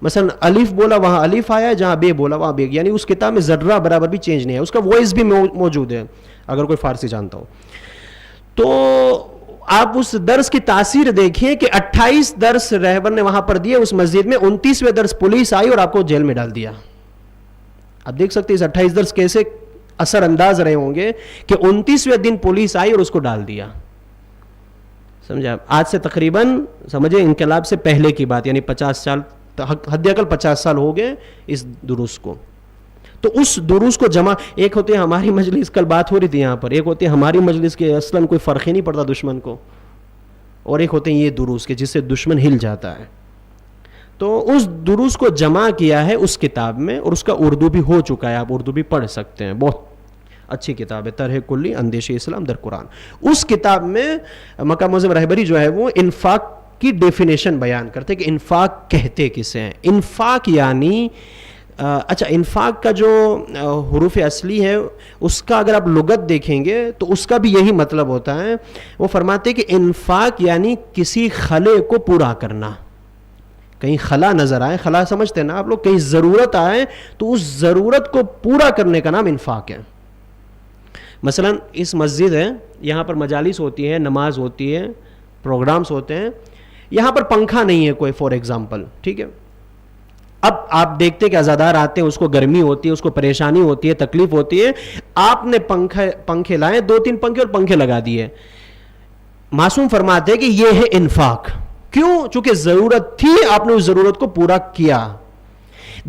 مثلا الف بولا وہاں الف آیا، جہاں بے بولا وہاں بے. یعنی اس کتاب میں ذرہ برابر بھی چینج نہیں ہے. اس کا وائس بھی موجود ہے اگر کوئی فارسی جانتا ہو تو. آپ اس درس کی تاثیر دیکھیں کہ 28 درس رہبر نے وہاں پر دیے اس مسجد میں، 29ویں درس پولیس آئی اور آپ کو جیل میں ڈال دیا. آپ دیکھ سکتے ہیں اس 28 درس کیسے اثر انداز رہے ہوں گے کہ 29ویں دن پولیس آئی اور اس کو ڈال دیا. سمجھا؟ آج سے تقریباً سمجھے انقلاب سے پہلے کی بات، یعنی 50 سال، حد اقل 50 سال ہو گئے اس دروس کو. تو اس دروس کو جمع، ایک ہوتے ہیں ہماری مجلس، کل بات ہو رہی تھی یہاں پر، ایک ہوتے ہیں ہماری مجلس کے اصلاً کوئی فرق ہی نہیں پڑتا دشمن کو، اور ایک ہوتے ہیں یہ دروس کے جس سے دشمن ہل جاتا ہے. تو اس دروس کو جمع کیا ہے اس کتاب میں، اور اس کا اردو بھی ہو چکا ہے، آپ اردو بھی پڑھ سکتے ہیں. بہت اچھی کتاب ہے، طرح کلی اندیشے اسلام در قرآن. اس کتاب میں مکہ معظم رہبری جو ہے وہ انفاق کی ڈیفینیشن بیان کرتے کہ انفاق کہتے کسے ہیں. انفاق یعنی اچھا، انفاق کا جو حروف اصلی ہے اس کا اگر آپ لغت دیکھیں گے تو اس کا بھی یہی مطلب ہوتا ہے. وہ فرماتے ہیں کہ انفاق یعنی کسی خلے کو پورا کرنا. کہیں خلا نظر آئے، خلا سمجھتے ہیں نا آپ لوگ، کہیں ضرورت آئے تو اس ضرورت کو پورا کرنے کا نام انفاق ہے. مثلا اس مسجد ہے، یہاں پر مجالس ہوتی ہیں، نماز ہوتی ہے، پروگرامز ہوتے ہیں، یہاں پر پنکھا نہیں ہے کوئی فار ایگزامپل، ٹھیک ہے. اب آپ دیکھتے کہ عزادار آتے ہیں، اس کو گرمی ہوتی ہے، اس کو پریشانی ہوتی ہے، تکلیف ہوتی ہے، آپ نے پنکھے لائے، 2-3 پنکھے اور پنکھے لگا دیے. معصوم فرماتے ہیں کہ یہ ہے انفاق. کیوں؟ چونکہ ضرورت تھی، آپ نے اس ضرورت کو پورا کیا.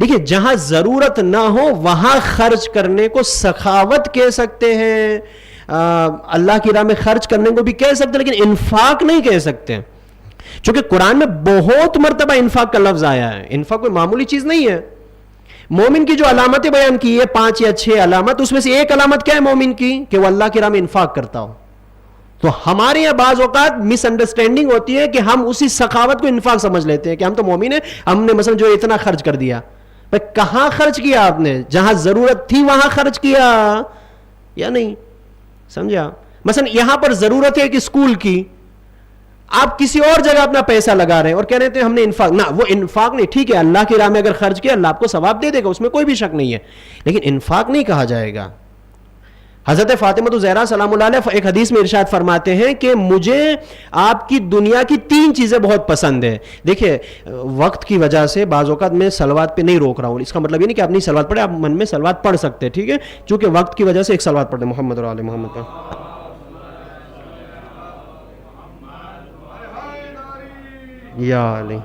دیکھیں، جہاں ضرورت نہ ہو وہاں خرچ کرنے کو سخاوت کہہ سکتے ہیں، اللہ کی راہ میں خرچ کرنے کو بھی کہہ سکتے ہیں، لیکن انفاق نہیں کہہ سکتے. چونکہ قرآن میں بہت مرتبہ انفاق کا لفظ آیا ہے. انفاق کوئی معمولی چیز نہیں ہے. مومن کی جو علامتیں بیان کی ہے 5 یا 6 علامت، اس میں سے ایک علامت کیا ہے مومن کی؟ کہ وہ اللہ کی راہ میں انفاق کرتا ہو. تو ہمارے یہاں بعض اوقات مس انڈرسٹینڈنگ ہوتی ہے کہ ہم اسی سخاوت کو انفاق سمجھ لیتے ہیں کہ ہم تو مومن ہیں، ہم نے مثلا جو اتنا خرچ کر دیا. کہاں خرچ کیا آپ نے؟ جہاں ضرورت تھی وہاں خرچ کیا یا نہیں؟ سمجھا؟ مثلا یہاں پر ضرورت ہے ایک اسکول کی، آپ کسی اور جگہ اپنا پیسہ لگا رہے ہیں اور کہہ رہے تھے ہم نے انفاق. نہ، وہ انفاق نہیں. ٹھیک ہے، اللہ کی راہ میں اگر خرچ کیا اللہ آپ کو ثواب دے دے گا، اس میں کوئی بھی شک نہیں ہے، لیکن انفاق نہیں کہا جائے گا. حضرت فاطمہ الزہرا سلام اللہ علیہ ایک حدیث میں ارشاد فرماتے ہیں کہ مجھے آپ کی دنیا کی 3 چیزیں بہت پسند ہیں. دیکھیں، وقت کی وجہ سے بعض اوقات میں صلوات پہ نہیں روک رہا ہوں. اس کا مطلب یہ نہیں کہ آپ نہیں صلوات پڑھیں، آپ من میں صلوات پڑھ سکتے ہیں، ٹھیک ہے، چونکہ وقت کی وجہ سے ایک صلوات پڑھتے ہیں محمد اور آل محمد کا. یا علی،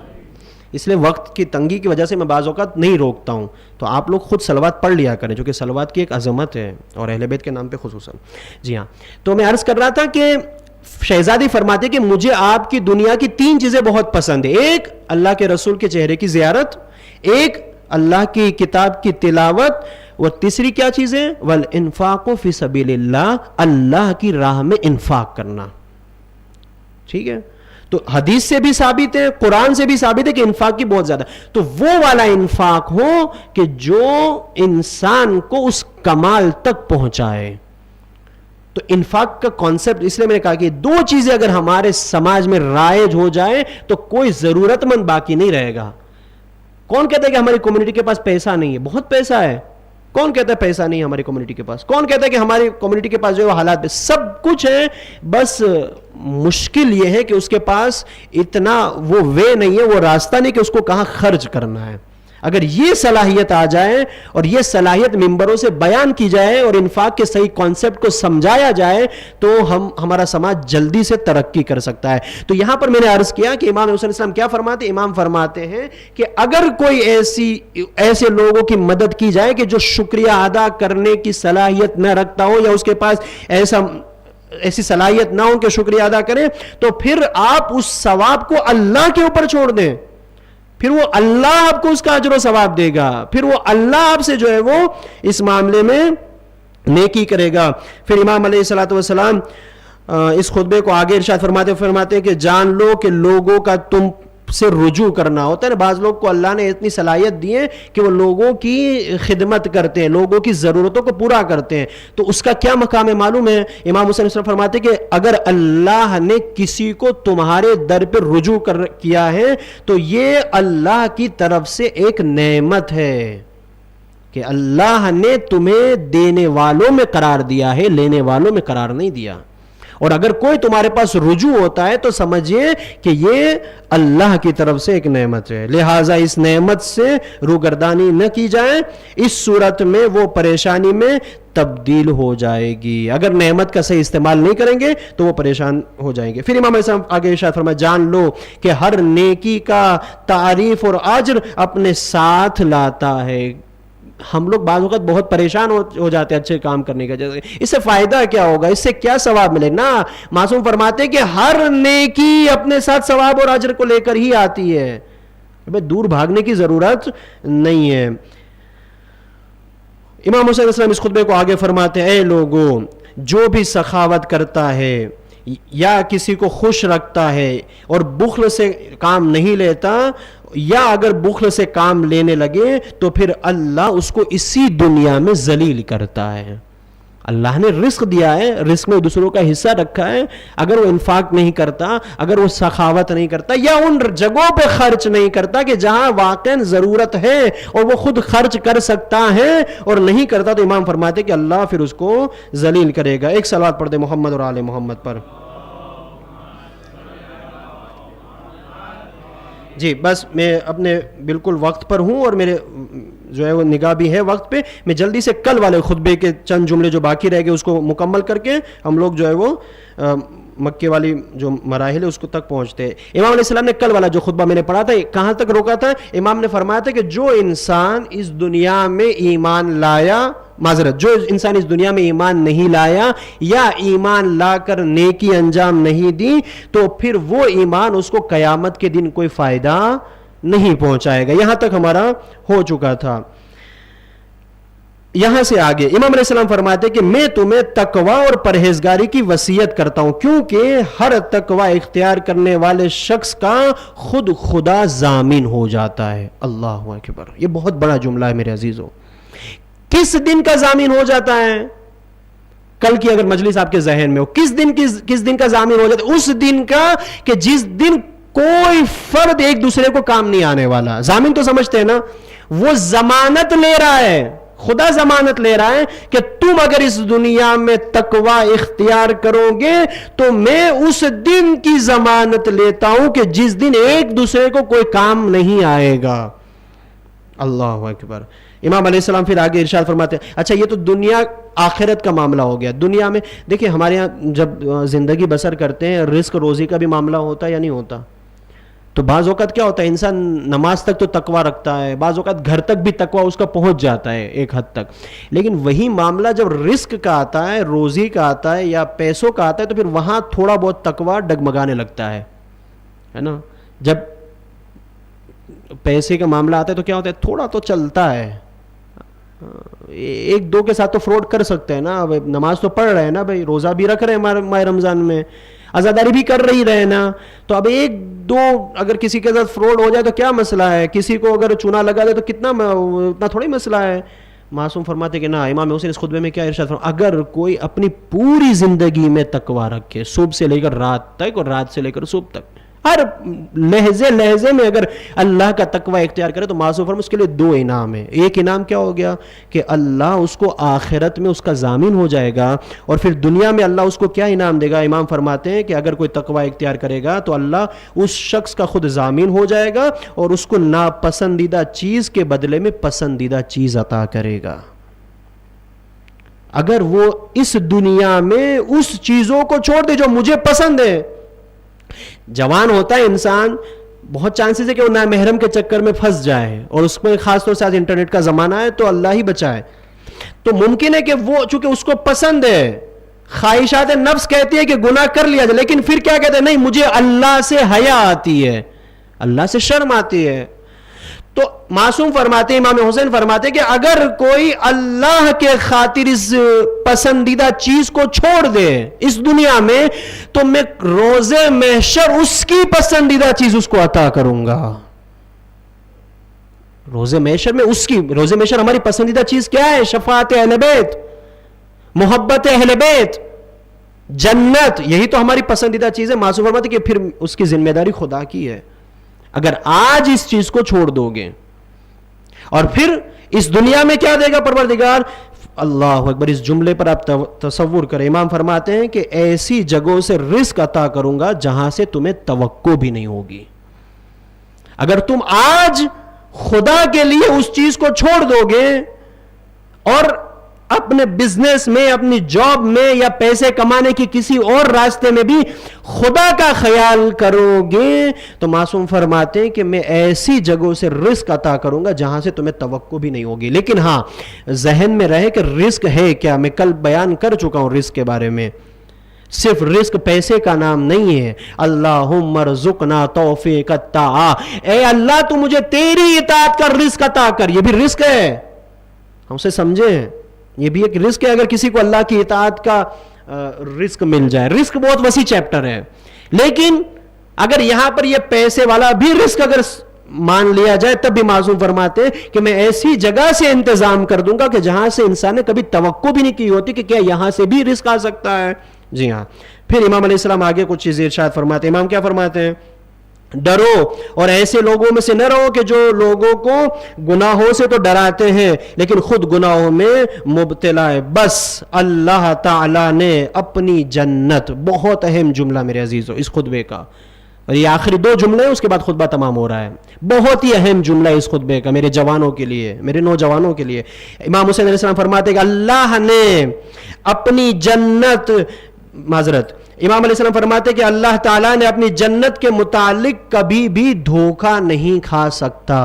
اس لیے وقت کی تنگی کی وجہ سے میں بعض اوقات نہیں روکتا ہوں. تو آپ لوگ خود صلوات پڑھ لیا کریں، چونکہ صلوات کی ایک عظمت ہے، اور اہل بیت کے نام پہ خصوصاً. جی ہاں، تو میں عرض کر رہا تھا کہ شہزادی فرماتے کہ مجھے آپ کی دنیا کی 3 چیزیں بہت پسند ہیں. ایک، اللہ کے رسول کے چہرے کی زیارت، ایک، اللہ کی کتاب کی تلاوت، اور تیسری کیا چیز ہے؟ والانفاق فی سبیل اللہ، اللہ کی راہ میں انفاق کرنا. ٹھیک ہے، تو حدیث سے بھی ثابت ہے، قرآن سے بھی ثابت ہے کہ انفاق کی بہت زیادہ. تو وہ والا انفاق ہو کہ جو انسان کو اس کمال تک پہنچائے. تو انفاق کا کانسیپٹ اس لیے میں نے کہا کہ 2 چیزیں اگر ہمارے سماج میں رائج ہو جائے تو کوئی ضرورت مند باقی نہیں رہے گا. کون کہتا ہے کہ ہماری کمیونٹی کے پاس پیسہ نہیں ہے؟ بہت پیسہ ہے. کون کہتا ہے پیسہ نہیں ہے ہماری کمیونٹی کے پاس؟ کون کہتا ہے کہ ہماری کمیونٹی کے پاس جو ہے حالات سب کچھ ہے، بس مشکل یہ ہے کہ اس کے پاس اتنا وہ وے نہیں ہے، وہ راستہ نہیں کہ اس کو کہاں خرچ کرنا ہے. اگر یہ صلاحیت آ جائے اور یہ صلاحیت ممبروں سے بیان کی جائے اور انفاق کے صحیح کانسیپٹ کو سمجھایا جائے تو ہمارا سماج جلدی سے ترقی کر سکتا ہے. تو یہاں پر میں نے عرض کیا کہ امام حسین السلام کیا فرماتے ہیں؟ امام فرماتے ہیں کہ اگر کوئی ایسے لوگوں کی مدد کی جائے کہ جو شکریہ ادا کرنے کی صلاحیت نہ رکھتا ہو، یا اس کے پاس ایسی صلاحیت نہ ہو کہ شکریہ ادا کرے، تو پھر آپ اس ثواب کو اللہ کے اوپر چھوڑ دیں. پھر وہ اللہ آپ کو اس کا اجر و ثواب دے گا، پھر وہ اللہ آپ سے جو ہے وہ اس معاملے میں نیکی کرے گا. پھر امام علیہ الصلوۃ والسلام اس خطبے کو آگے ارشاد فرماتے ہیں کہ جان لو کہ لوگوں کا تم سے رجوع کرنا ہوتا ہے نا. بعض لوگ کو اللہ نے اتنی صلاحیت دی ہے کہ وہ لوگوں کی خدمت کرتے ہیں، لوگوں کی ضرورتوں کو پورا کرتے ہیں. تو اس کا کیا مقام ہے معلوم ہے؟ امام حسین السلام فرماتے ہیں کہ اگر اللہ نے کسی کو تمہارے در پر رجوع کیا ہے تو یہ اللہ کی طرف سے ایک نعمت ہے کہ اللہ نے تمہیں دینے والوں میں قرار دیا ہے، لینے والوں میں قرار نہیں دیا. اور اگر کوئی تمہارے پاس رجوع ہوتا ہے تو سمجھئے کہ یہ اللہ کی طرف سے ایک نعمت ہے. لہٰذا اس نعمت سے روگردانی نہ کی جائے، اس صورت میں وہ پریشانی میں تبدیل ہو جائے گی. اگر نعمت کا صحیح استعمال نہیں کریں گے تو وہ پریشان ہو جائیں گے. پھر امام علیہ السلام آگے ارشاد فرمایا جان لو کہ ہر نیکی کا تعریف اور اجر اپنے ساتھ لاتا ہے. ہم لوگ بعض اوقات بہت پریشان ہو جاتے ہیں اچھے کام کرنے کا، جیسے اس سے فائدہ کیا ہوگا، اس سے کیا ثواب ملے. نا، معصوم فرماتے کہ ہر نیکی اپنے ساتھ ثواب اور اجر کو لے کر ہی آتی ہے، دور بھاگنے کی ضرورت نہیں ہے. امام حسین السلام اس خطبے کو آگے فرماتے ہیں اے لوگوں، جو بھی سخاوت کرتا ہے یا کسی کو خوش رکھتا ہے اور بخل سے کام نہیں لیتا، یا اگر بخل سے کام لینے لگے تو پھر اللہ اس کو اسی دنیا میں ذلیل کرتا ہے۔ اللہ نے رزق دیا ہے، رزق میں دوسروں کا حصہ رکھا ہے، اگر وہ انفاق نہیں کرتا، اگر وہ سخاوت نہیں کرتا، یا ان جگہوں پہ خرچ نہیں کرتا کہ جہاں واقعاً ضرورت ہے اور وہ خود خرچ کر سکتا ہے اور نہیں کرتا، تو امام فرماتے کہ اللہ پھر اس کو ذلیل کرے گا۔ ایک صلوات پڑھ دے محمد اور آل محمد پر۔ جی بس میں اپنے بالکل وقت پر ہوں اور میرے جو ہے وہ نگاہ بھی ہے وقت پہ، میں جلدی سے کل والے خطبے کے چند جملے جو باقی رہ گئے اس کو مکمل کر کے ہم لوگ جو ہے وہ مکے والی جو مراحل ہے اس کو تک پہنچتے ہیں۔ امام علیہ السلام نے کل والا جو خطبہ میں نے پڑھا تھا کہاں تک روکا تھا؟ امام نے فرمایا تھا کہ جو انسان اس دنیا میں ایمان لایا، معذرت، جو انسان اس دنیا میں ایمان نہیں لایا یا ایمان لا کر نیکی انجام نہیں دی، تو پھر وہ ایمان اس کو قیامت کے دن کوئی فائدہ نہیں پہنچائے گا۔ یہاں تک ہمارا ہو چکا تھا۔ یہاں سے آگے امام علیہ السلام فرماتے کہ میں تمہیں تقوی اور پرہیزگاری کی وصیت کرتا ہوں، کیونکہ ہر تقوی اختیار کرنے والے شخص کا خود خدا ضامن ہو جاتا ہے۔ اللہ اکبر، یہ بہت بڑا جملہ ہے میرے عزیزو۔ کس دن کا ضامن ہو جاتا ہے؟ کل کی اگر مجلس آپ کے ذہن میں ہو، کس دن کا ضامن ہو جاتا ہے؟ اس دن کا کہ جس دن کوئی فرد ایک دوسرے کو کام نہیں آنے والا۔ ضامن تو سمجھتے ہیں نا، وہ ضمانت لے رہا ہے، خدا ضمانت لے رہا ہے کہ تم اگر اس دنیا میں تقوی اختیار کرو گے تو میں اس دن کی ضمانت لیتا ہوں کہ جس دن ایک دوسرے کو کوئی کام نہیں آئے گا۔ اللہ اکبر۔ امام علیہ السلام پھر آگے ارشاد فرماتے ہیں، اچھا یہ تو دنیا آخرت کا معاملہ ہو گیا۔ دنیا میں دیکھیں ہمارے ہاں جب زندگی بسر کرتے ہیں رزق روزی کا بھی معاملہ ہوتا ہے یا نہیں ہوتا؟ تو بعض اوقات کیا ہوتا ہے، انسان نماز تک تو تقوی رکھتا ہے، بعض اوقات گھر تک بھی تقوی اس کا پہنچ جاتا ہے ایک حد تک، لیکن وہی معاملہ جب رزق کا آتا ہے، روزی کا آتا ہے یا پیسوں کا آتا ہے، تو پھر وہاں تھوڑا بہت تقوی ڈگمگانے لگتا ہے نا۔ جب پیسے کا معاملہ آتا ہے تو کیا ہوتا ہے، تھوڑا تو چلتا ہے، ایک دو کے ساتھ تو فراڈ کر سکتے ہیں نا۔ نماز تو پڑھ رہے ہیں نا بھائی، روزہ بھی رکھ رہے ہیں ماہ رمضان میں، عزاداری بھی کر رہی رہے نا، تو اب ایک دو اگر کسی کے ساتھ فراڈ ہو جائے تو کیا مسئلہ ہے؟ کسی کو اگر چونا لگا دے تو اتنا تھوڑی مسئلہ ہے۔ معصوم فرماتے کہ نا، امام حسین اس خطبے میں کیا ارشاد فرماتے، اگر کوئی اپنی پوری زندگی میں تقوی رکھے، صبح سے لے کر رات تک اور رات سے لے کر صبح تک، ہر لہجے میں اگر اللہ کا تقوی اختیار کرے تو معصوم فرماتے اس کے لیے دو انعام ہیں۔ ایک انعام کیا ہو گیا کہ اللہ اس کو آخرت میں اس کا ضامن ہو جائے گا، اور پھر دنیا میں اللہ اس کو کیا انعام دے گا؟ امام فرماتے ہیں کہ اگر کوئی تقوی اختیار کرے گا تو اللہ اس شخص کا خود ضامن ہو جائے گا اور اس کو ناپسندیدہ چیز کے بدلے میں پسندیدہ چیز عطا کرے گا۔ اگر وہ اس دنیا میں اس چیزوں کو چھوڑ دے جو مجھے پسند ہے، جوان ہوتا ہے انسان، بہت چانسز ہے کہ وہ نامحرم کے چکر میں پھنس جائے، اور اس میں خاص طور سے آج انٹرنیٹ کا زمانہ ہے تو اللہ ہی بچائے، تو ممکن ہے کہ وہ چونکہ اس کو پسند ہے، خواہشات نفس کہتی ہے کہ گناہ کر لیا جائے، لیکن پھر کیا کہتے ہیں، نہیں مجھے اللہ سے حیا آتی ہے، اللہ سے شرم آتی ہے۔ تو معصوم فرماتے، امام حسین فرماتے کہ اگر کوئی اللہ کے خاطر اس پسندیدہ چیز کو چھوڑ دے اس دنیا میں، تو میں روز محشر اس کی پسندیدہ چیز اس کو عطا کروں گا۔ روز محشر میں روز محشر ہماری پسندیدہ چیز کیا ہے؟ شفاعت اہل بیت، محبت اہل بیت، جنت، یہی تو ہماری پسندیدہ چیز ہے۔ معصوم فرماتے کہ پھر اس کی ذمہ داری خدا کی ہے، اگر آج اس چیز کو چھوڑ دو گے، اور پھر اس دنیا میں کیا دے گا پروردگار؟ اللہ اکبر، اس جملے پر آپ تصور کریں، امام فرماتے ہیں کہ ایسی جگہوں سے رزق عطا کروں گا جہاں سے تمہیں توقع بھی نہیں ہوگی۔ اگر تم آج خدا کے لیے اس چیز کو چھوڑ دو گے اور اپنے بزنس میں، اپنی جاب میں، یا پیسے کمانے کی کسی اور راستے میں بھی خدا کا خیال کرو گے، تو معصوم فرماتے ہیں کہ میں ایسی جگہوں سے رزق عطا کروں گا جہاں سے تمہیں توقع بھی نہیں ہوگی۔ لیکن ہاں ذہن میں رہے کہ رزق ہے کیا، میں کل بیان کر چکا ہوں رزق کے بارے میں، صرف رزق پیسے کا نام نہیں ہے۔ اللہم ارزقنا توفیق الطاعہ، اے اللہ تو مجھے تیری اطاعت کا رزق عطا کر، یہ بھی رزق ہے، ہم سے سمجھیں، یہ بھی ایک رزق ہے۔ اگر کسی کو اللہ کی اطاعت کا رزق مل جائے. رزق بہت وسیع چیپٹر ہے, لیکن اگر یہاں پر یہ پیسے والا بھی رزق اگر مان لیا جائے تب بھی معصوم فرماتے ہیں کہ میں ایسی جگہ سے انتظام کر دوں گا کہ جہاں سے انسان نے کبھی توقع بھی نہیں کی ہوتی کہ کیا یہاں سے بھی رزق آ سکتا ہے. جی ہاں. پھر امام علیہ السلام آگے کچھ چیزیں ارشاد فرماتے ہیں. امام کیا فرماتے ہیں؟ ڈرو اور ایسے لوگوں میں سے نہ رہو کہ جو لوگوں کو گناہوں سے تو ڈراتے ہیں لیکن خود گناہوں میں مبتلا ہے. بس اللہ تعالی نے اپنی جنت, بہت اہم جملہ میرے عزیزو اس خطبے کا, اور یہ آخری 2 جملے ہیں, اس کے بعد خطبہ تمام ہو رہا ہے. بہت ہی اہم جملہ اس خطبے کا میرے جوانوں کے لیے, میرے نوجوانوں کے لیے. امام حسین علیہ السلام فرماتے ہیں کہ اللہ نے اپنی جنت, معذرت, امام علیہ السلام فرماتے ہیں کہ اللہ تعالیٰ نے اپنی جنت کے متعلق کبھی بھی دھوکہ نہیں کھا سکتا.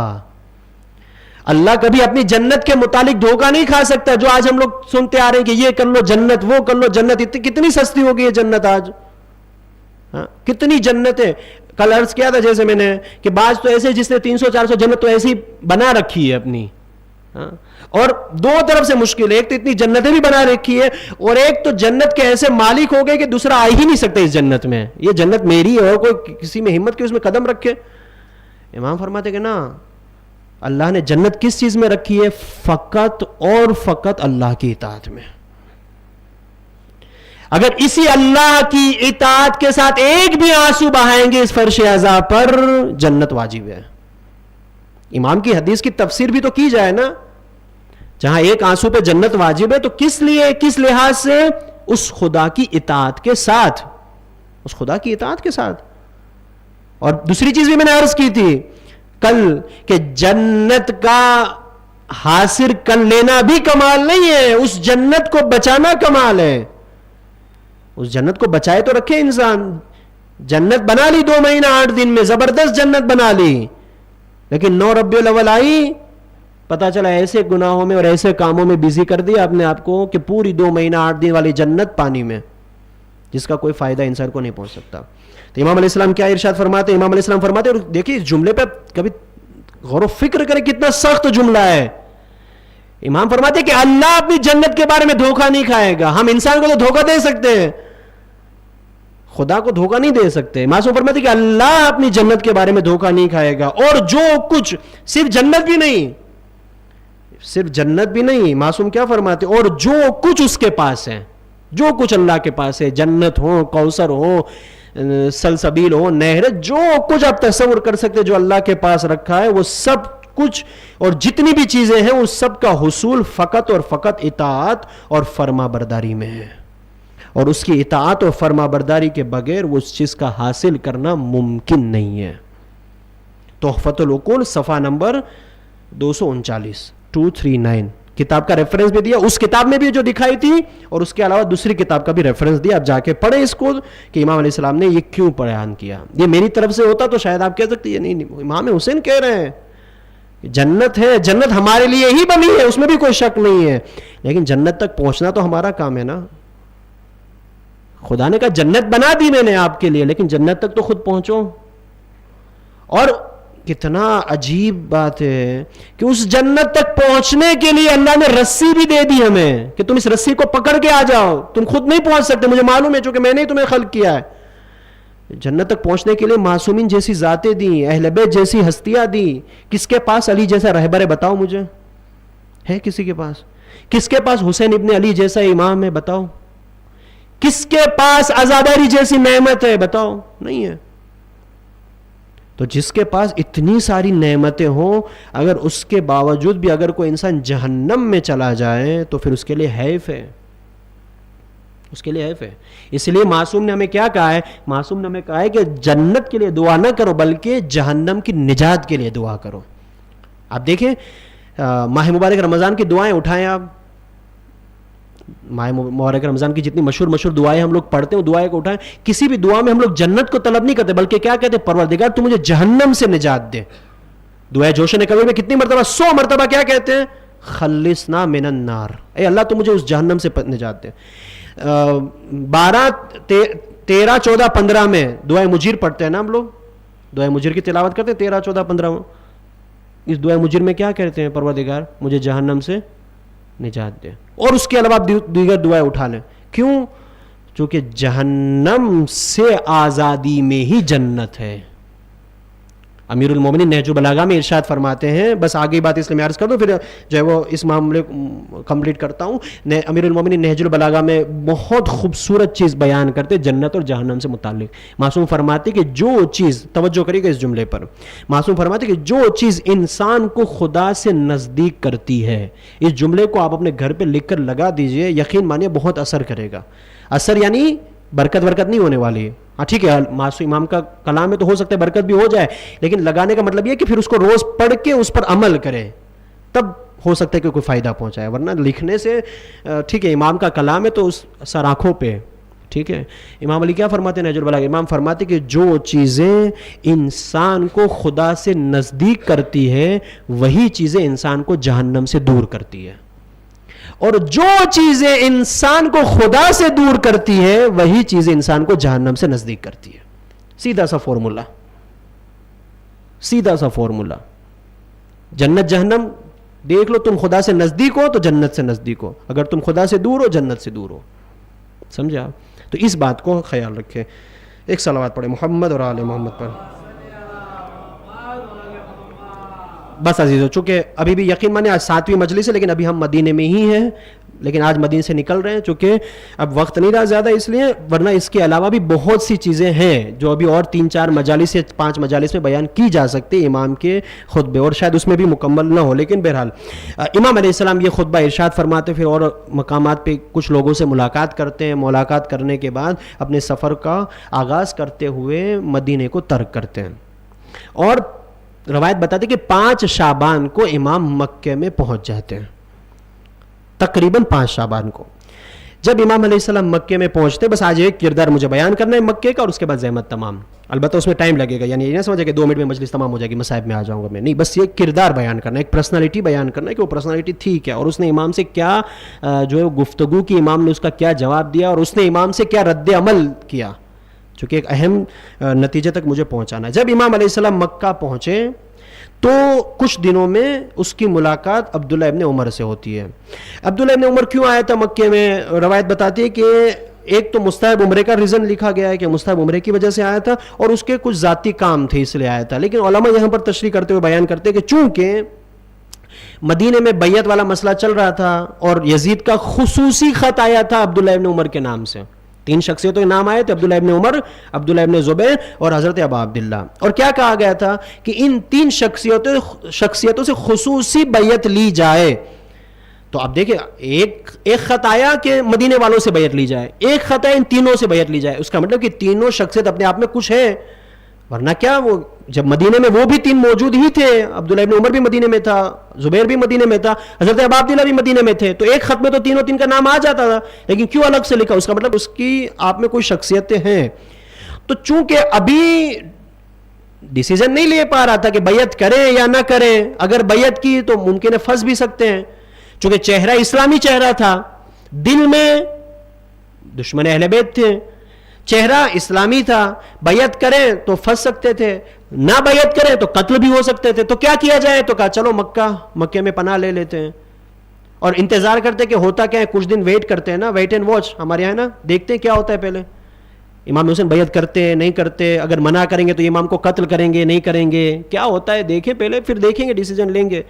اللہ کبھی اپنی جنت کے متعلق دھوکہ نہیں کھا سکتا. جو آج ہم لوگ سنتے آ رہے ہیں کہ یہ کر لو جنت, وہ کر لو جنت, کتنی سستی ہو گئی ہے جنت آج, کتنی جنتیں. کل عرض کیا تھا جیسے میں نے کہ بعض تو ایسے جس نے 300-400 جنت تو ایسی بنا رکھی ہے اپنی, اور 2 طرف سے مشکل ہے. ایک تو اتنی جنتیں بھی بنا رکھی ہے, اور ایک تو جنت کے ایسے مالک ہو گئے کہ دوسرا آ ہی نہیں سکتا اس جنت میں. یہ جنت میری ہے, اور کوئی کسی میں ہمت کی اس میں قدم رکھے. امام فرماتے کہ نا, اللہ نے جنت کس چیز میں رکھی ہے؟ فقط اور فقط اللہ کی اطاعت میں. اگر اسی اللہ کی اطاعت کے ساتھ ایک بھی آنسو بہائیں گے اس فرش عزا پر, جنت واجب ہے. امام کی حدیث کی تفسیر بھی تو کی جائے نا, جہاں ایک آنسو پہ جنت واجب ہے تو کس لیے, کس لحاظ سے؟ اس خدا کی اطاعت کے ساتھ, اس خدا کی اطاعت کے ساتھ. اور دوسری چیز بھی میں نے عرض کی تھی کل کہ جنت کا حاصل کر لینا بھی کمال نہیں ہے, اس جنت کو بچانا کمال ہے. اس جنت کو بچائے تو رکھے انسان. جنت بنا لی 2 مہینہ 8 دن میں, زبردست جنت بنا لی, لیکن 9 ربیع الاول آئی, پتا چلا ایسے گناہوں میں اور ایسے کاموں میں بزی کر دیا اپنے آپ کو کہ پوری 2 مہینہ 8 دن والی جنت پانی میں, جس کا کوئی فائدہ انسان کو نہیں پہنچ سکتا. تو امام علیہ السلام کیا ارشاد فرماتے ہیں؟ امام علیہ السلام فرماتے ہیں, اور دیکھیے اس جملے پہ کبھی غور و فکر کرے کتنا سخت جملہ ہے. امام فرماتے ہیں کہ اللہ اپنی جنت کے بارے میں دھوکہ نہیں کھائے گا. ہم انسان کو تو دھوکہ دے سکتے ہیں, خدا کو دھوکہ نہیں دے سکتے. معصوم فرماتے ہیں کہ اللہ اپنی جنت کے بارے میں دھوکہ نہیں کھائے گا. اور جو کچھ, صرف جنت بھی نہیں, صرف جنت بھی نہیں, معصوم کیا فرماتے, اور جو کچھ اس کے پاس ہے, جو کچھ اللہ کے پاس ہے, جنت ہو, کوثر ہو, سلسبیل ہو, نہر, جو کچھ آپ تصور کر سکتے جو اللہ کے پاس رکھا ہے, وہ سب کچھ اور جتنی بھی چیزیں ہیں اس سب کا حصول فقط اور فقط اطاعت اور فرما برداری میں ہے. اور اس کی اطاعت اور فرما برداری کے بغیر وہ اس چیز کا حاصل کرنا ممکن نہیں ہے. تحفۃ العقول صفحہ نمبر 239 239 کتاب کا ریفرنس بھی دیا, اس کتاب میں بھی جو دکھائی تھی, اور اس کے علاوہ دوسری کتاب کا بھی ریفرنس دیا. آپ جا کے پڑھیں اس کو کہ امام علیہ السلام نے یہ کیوں بیان کیا. یہ میری طرف سے ہوتا تو شاید آپ کہہ سکتے یہ نہیں, امام حسین کہہ رہے ہیں جنت ہے, جنت ہمارے لیے ہی بنی ہے, اس میں بھی کوئی شک نہیں ہے, لیکن جنت تک پہنچنا تو ہمارا کام ہے نا. خدا نے کہا جنت بنا دی میں نے آپ کے لیے, لیکن جنت تک تو خود پہنچو. اور کتنا عجیب بات ہے کہ اس جنت تک پہنچنے کے لیے اللہ نے رسی بھی دے دی ہمیں کہ تم اس رسی کو پکڑ کے آ جاؤ, تم خود نہیں پہنچ سکتے, مجھے معلوم ہے چونکہ میں نے ہی تمہیں خلق کیا ہے. جنت تک پہنچنے کے لیے معصومین جیسی ذاتیں دی, اہل بیت جیسی ہستیاں دی. کس کے پاس علی جیسا رہبر ہے بتاؤ مجھے, ہے کسی کے پاس؟ کس کے پاس حسین ابن علی جیسا امام ہے بتاؤ؟ کس کے پاس عزاداری جیسی نعمت ہے بتاؤ؟ نہیں ہے. تو جس کے پاس اتنی ساری نعمتیں ہوں, اگر اس کے باوجود بھی اگر کوئی انسان جہنم میں چلا جائے تو پھر اس کے لیے حیف ہے, اس کے لیے حیف ہے. اس لیے معصوم نے ہمیں کیا کہا ہے؟ معصوم نے ہمیں کہا ہے کہ جنت کے لیے دعا نہ کرو بلکہ جہنم کی نجات کے لیے دعا کرو. آپ دیکھیں ماہ مبارک رمضان کی دعائیں اٹھائیں, آپ ماہ مبارک رمضان کی جتنی مشہور دعائیں ہم لوگ پڑھتے ہیں وہ دعائیں کو اٹھائیں. کسی بھی دعا میں ہم لوگ جنت کو طلب نہیں کرتے بلکہ کیا کہتے ہیں؟ پروردگار تو مجھے جہنم سے نجات دے. دعائے جوش نے کبھی میں کتنی مرتبہ 100 مرتبہ کیا کہتے ہیں؟ خلصنا من النار, اے اللہ تو مجھے اس جہنم سے نجات دے. 12 13 14 15 میں دعائے مجیر پڑھتے ہیں نا ہم لوگ, دعائے مجیر کی تلاوت کرتے ہیں 13 14 15 میں. اس دعائے مجیر میں کیا کہتے ہیں؟ پروردگار مجھے جہنم سے نجات دے. اور اس کے علاوہ دیگر دعائیں اٹھا لیں. کیوں؟ چونکہ جہنم سے آزادی میں ہی جنت ہے. امیر المومنین نہج البلاغہ میں ارشاد فرماتے ہیں, بس آگے بات اس لیے میں عرض کر دوں پھر جو ہے وہ اس معاملے کو کمپلیٹ کرتا ہوں. امیر المومنین نہج البلاغہ میں بہت خوبصورت چیز بیان کرتے جنت اور جہنم سے متعلق. معصوم فرماتے کہ جو چیز, توجہ کریے گا اس جملے پر, معصوم فرماتے کہ جو چیز انسان کو خدا سے نزدیک کرتی ہے, اس جملے کو آپ اپنے گھر پہ لکھ کر لگا دیجئے, یقین مانیے بہت اثر کرے گا. اثر یعنی برکت نہیں ہونے والی ہے. ہاں ٹھیک ہے, معصوم امام کا کلام میں تو ہو سکتا ہے برکت بھی ہو جائے, لیکن لگانے کا مطلب یہ کہ پھر اس کو روز پڑھ کے اس پر عمل کرے, تب ہو سکتا ہے کہ کوئی فائدہ پہنچائے, ورنہ لکھنے سے ٹھیک ہے امام کا کلام ہے تو اس سر آنکھوں پہ. ٹھیک ہے, امام علی کیا فرماتے ہیں نہج البلاغہ, امام فرماتے کہ جو چیزیں انسان کو خدا سے نزدیک کرتی ہے وہی چیزیں انسان کو جہنم سے دور کرتی ہے, اور جو چیزیں انسان کو خدا سے دور کرتی ہے وہی چیزیں انسان کو جہنم سے نزدیک کرتی ہے. سیدھا سا فارمولا, سیدھا سا فارمولا. جنت جہنم دیکھ لو, تم خدا سے نزدیک ہو تو جنت سے نزدیک ہو, اگر تم خدا سے دور ہو جنت سے دور ہو. سمجھا؟ تو اس بات کو خیال رکھیں. ایک صلوات پڑھے محمد اور آل محمد پر. بس عزیزو, چونکہ ابھی بھی یقین مانے آج 7ویں مجلس ہے, لیکن ابھی ہم مدینے میں ہی ہیں, لیکن آج مدینے سے نکل رہے ہیں چونکہ اب وقت نہیں رہا زیادہ اس لیے, ورنہ اس کے علاوہ بھی بہت سی چیزیں ہیں جو ابھی اور 3-4 مجالس یا 5 مجالس میں بیان کی جا سکتی امام کے خطبے, اور شاید اس میں بھی مکمل نہ ہو. لیکن بہرحال امام علیہ السلام یہ خطبہ ارشاد فرماتے, پھر اور مقامات پہ کچھ لوگوں سے ملاقات کرتے ہیں, ملاقات کرنے کے بعد اپنے سفر کا آغاز کرتے ہوئے مدینے کو ترک کرتے ہیں. اور روایت بتاتی کہ 5 شعبان کو امام مکے میں پہنچ جاتے ہیں, تقریباً 5 شعبان کو. جب امام علیہ السلام مکے میں پہنچتے, بس آج ایک کردار مجھے بیان کرنا ہے مکے کا, اور اس کے بعد زحمت تمام. البتہ اس میں ٹائم لگے گا, یعنی یہ نہ سمجھے کہ 2 منٹ میں مجلس تمام ہو جائے گی, مصائب میں آ جاؤں گا میں, نہیں, بس یہ کردار بیان کرنا ہے, ایک پرسنالٹی بیان کرنا ہے کہ وہ پرسنالٹی تھی کیا, اور اس نے امام سے کیا جو ہے گفتگو کی, امام نے اس کا کیا جواب دیا, اور اس نے امام سے کیا رد عمل کیا, چونکہ ایک اہم نتیجے تک مجھے پہنچانا ہے. جب امام علیہ السلام مکہ پہنچے تو کچھ دنوں میں اس کی ملاقات عبداللہ ابن عمر سے ہوتی ہے. عبداللہ ابن عمر کیوں آیا تھا مکے میں؟ روایت بتاتی ہے کہ ایک تو مستحب عمرے کا ریزن لکھا گیا ہے کہ مستحب عمرے کی وجہ سے آیا تھا, اور اس کے کچھ ذاتی کام تھے اس لیے آیا تھا. لیکن علماء یہاں پر تشریح کرتے ہوئے بیان کرتے کہ چونکہ مدینے میں بیعت والا مسئلہ چل رہا تھا, اور یزید کا خصوصی خط آیا تھا عبداللہ ابن عمر کے نام سے. 3 شخصیتوں کے نام آئے تھے, عبداللہ ابن عمر, عبداللہ ابن زبیر اور حضرت ابا عبداللہ. اور کیا کہا گیا تھا کہ ان 3 شخصیتوں سے خصوصی بیعت لی جائے. تو اب دیکھیں, ایک خط آیا کہ مدینے والوں سے بیعت لی جائے, ایک خط آیا ان تینوں سے بیعت لی جائے. اس کا مطلب کہ تینوں شخصیت اپنے آپ میں کچھ ہے, ورنہ کیا وہ جب مدینے میں وہ بھی 3 موجود ہی تھے, عبداللہ ابن عمر بھی مدینے میں تھا, زبیر بھی مدینے میں تھا, حضرت ابا عبداللہ بھی مدینے میں تھے, تو ایک خط میں تو تینوں 3 کا نام آ جاتا تھا, لیکن کیوں الگ سے لکھا؟ اس کا مطلب اس کی آپ میں کوئی شخصیتیں ہیں. تو چونکہ ابھی ڈیسیژن نہیں لے پا رہا تھا کہ بیعت کریں یا نہ کریں, اگر بیعت کی تو ممکن ہے پھنس بھی سکتے ہیں, چونکہ چہرہ اسلامی چہرہ تھا, دل میں دشمن اہل بیت تھے, چہرہ اسلامی تھا, بیعت کریں تو پھنس سکتے تھے, نہ بیعت کریں تو قتل بھی ہو سکتے تھے. تو کیا کیا جائے؟ تو کہا چلو مکے میں پناہ لے لیتے ہیں, اور انتظار کرتے کہ ہوتا کیا ہے, کچھ دن ویٹ کرتے ہیں نا, ویٹ اینڈ واچ ہمارے یہاں نا, دیکھتے ہیں کیا ہوتا ہے. پہلے امام حسین بیعت کرتے نہیں کرتے, اگر منع کریں گے تو امام کو قتل کریں گے, نہیں کریں گے, کیا ہوتا ہے دیکھیں پہلے, پھر دیکھیں گے, ڈیسیجن لیں گے.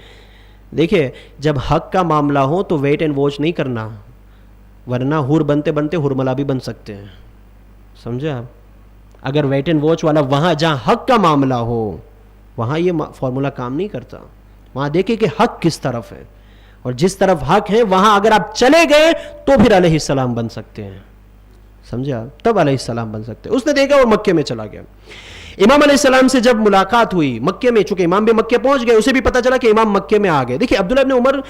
دیکھیں جب حق کا معاملہ ہو تو ویٹ اینڈ واچ نہیں کرنا, ورنہ ہور بنتے بنتے ہرملا بھی بن سکتے ہیں. سمجھا؟ اگر ویٹ اینڈ واچ والا وہاں جہاں حق کا معاملہ ہو وہاں یہ فارمولا کام نہیں کرتا. وہاں دیکھیں کہ حق کس طرف ہے, اور جس طرف حق ہے وہاں اگر آپ چلے گئے تو پھر علیہ السلام بن سکتے ہیں. سمجھا؟ تب علیہ السلام بن سکتے ہیں. اس نے دیکھا اور مکے میں چلا گیا. امام علیہ السلام سے جب ملاقات ہوئی مکے میں, چونکہ امام بھی مکے پہنچ گئے, اسے بھی پتا چلا کہ امام مکے میں آ گئے. دیکھیے عبداللہ ابن عمر,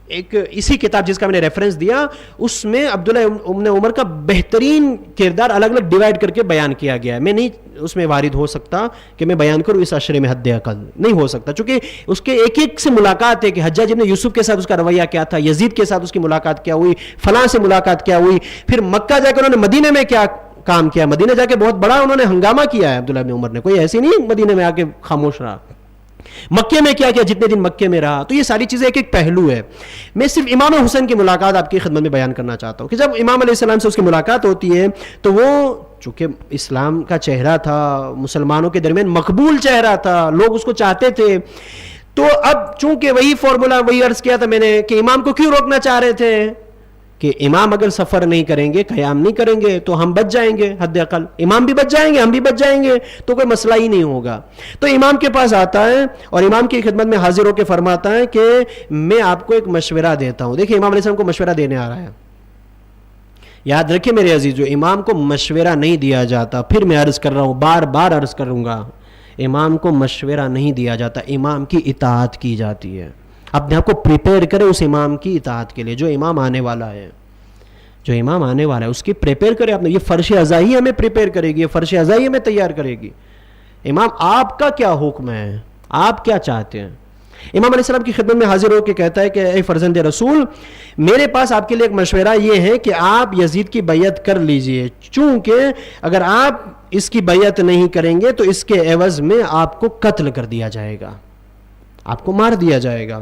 ایک اسی کتاب جس کا میں نے ریفرنس دیا اس میں عبداللہ ابن عمر کا بہترین کردار الگ الگ ڈیوائڈ کر کے بیان کیا گیا ہے. میں نہیں اس میں وارد ہو سکتا کہ میں بیان کروں اس عشرے میں, حد عقل نہیں ہو سکتا, چونکہ اس کے ایک ایک سے ملاقات ہے کہ حجاج ابن یوسف کے ساتھ اس کا رویہ کیا تھا, یزید کے ساتھ اس کی ملاقات کیا ہوئی, فلاں سے ملاقات کیا ہوئی, پھر مکہ جا کر انہوں نے مدینے میں کیا کام کیا, مدینے جا کے بہت بڑا انہوں نے ہنگامہ کیا ہے عبداللہ ابن عمر نے, کوئی ایسی نہیں مدینے میں آ کے خاموش رہا. مکے میں کیا کیا جتنے دن مکے میں رہا. تو یہ ساری چیزیں ایک ایک پہلو ہے. میں صرف امام حسین کی ملاقات آپ کی خدمت میں بیان کرنا چاہتا ہوں کہ جب امام علیہ السلام سے اس کی ملاقات ہوتی ہے تو وہ چونکہ اسلام کا چہرہ تھا, مسلمانوں کے درمیان مقبول چہرہ تھا, لوگ اس کو چاہتے تھے, تو اب چونکہ وہی فارمولا وہی عرض کیا تھا میں نے کہ امام کو کیوں روکنا چاہ رہے تھے کہ امام اگر سفر نہیں کریں گے, قیام نہیں کریں گے تو ہم بچ جائیں گے, حد اقل امام بھی بچ جائیں گے, ہم بھی بچ جائیں گے, تو کوئی مسئلہ ہی نہیں ہوگا. تو امام کے پاس آتا ہے اور امام کی خدمت میں حاضر ہو کے فرماتا ہے کہ میں آپ کو ایک مشورہ دیتا ہوں. دیکھیں امام علیہ السلام کو مشورہ دینے آ رہا ہے. یاد رکھیں میرے عزیزو, امام کو مشورہ نہیں دیا جاتا. پھر میں عرض کر رہا ہوں, بار بار عرض کروں گا, امام کو مشورہ نہیں دیا جاتا, امام کی اطاعت کی جاتی ہے. اپنے آپ کو پریپیئر کرے اس امام کی اطاعت کے لیے جو امام آنے والا ہے, جو امام آنے والا ہے اس کی پریپیئر کرے. اپنے یہ فرش ازائی ہمیں پریپیئر کرے گی, یہ فرش ازائی ہمیں تیار کرے گی. امام آپ کا کیا حکم ہے, آپ کیا چاہتے ہیں. امام علیہ السلام کی خدمت میں حاضر ہو کے کہتا ہے کہ اے فرزند رسول, میرے پاس آپ کے لیے ایک مشورہ یہ ہے کہ آپ یزید کی بیعت کر لیجئے, چونکہ اگر آپ اس کی بیعت نہیں کریں گے تو اس کے عوض میں آپ کو قتل کر دیا جائے گا, آپ کو مار دیا جائے گا.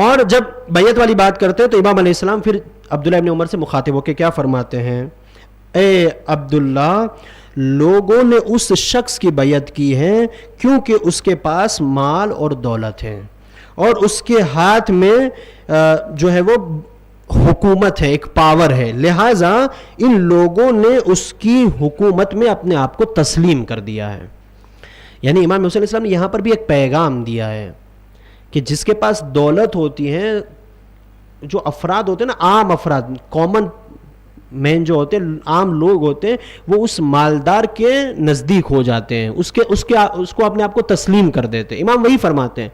اور جب بیعت والی بات کرتے ہیں تو امام علیہ السلام پھر عبداللہ ابن عمر سے مخاطب ہو کے کیا فرماتے ہیں, اے عبداللہ, لوگوں نے اس شخص کی بیعت کی ہے کیونکہ اس کے پاس مال اور دولت ہے اور اس کے ہاتھ میں جو ہے وہ حکومت ہے, ایک پاور ہے, لہٰذا ان لوگوں نے اس کی حکومت میں اپنے آپ کو تسلیم کر دیا ہے. یعنی امام حسین علیہ السلام نے یہاں پر بھی ایک پیغام دیا ہے کہ جس کے پاس دولت ہوتی ہے, جو افراد ہوتے ہیں نا, عام افراد, کامن مین جو ہوتے ہیں, عام لوگ ہوتے ہیں, وہ اس مالدار کے نزدیک ہو جاتے ہیں, اس کو اپنے آپ کو تسلیم کر دیتے ہیں. امام وہی فرماتے ہیں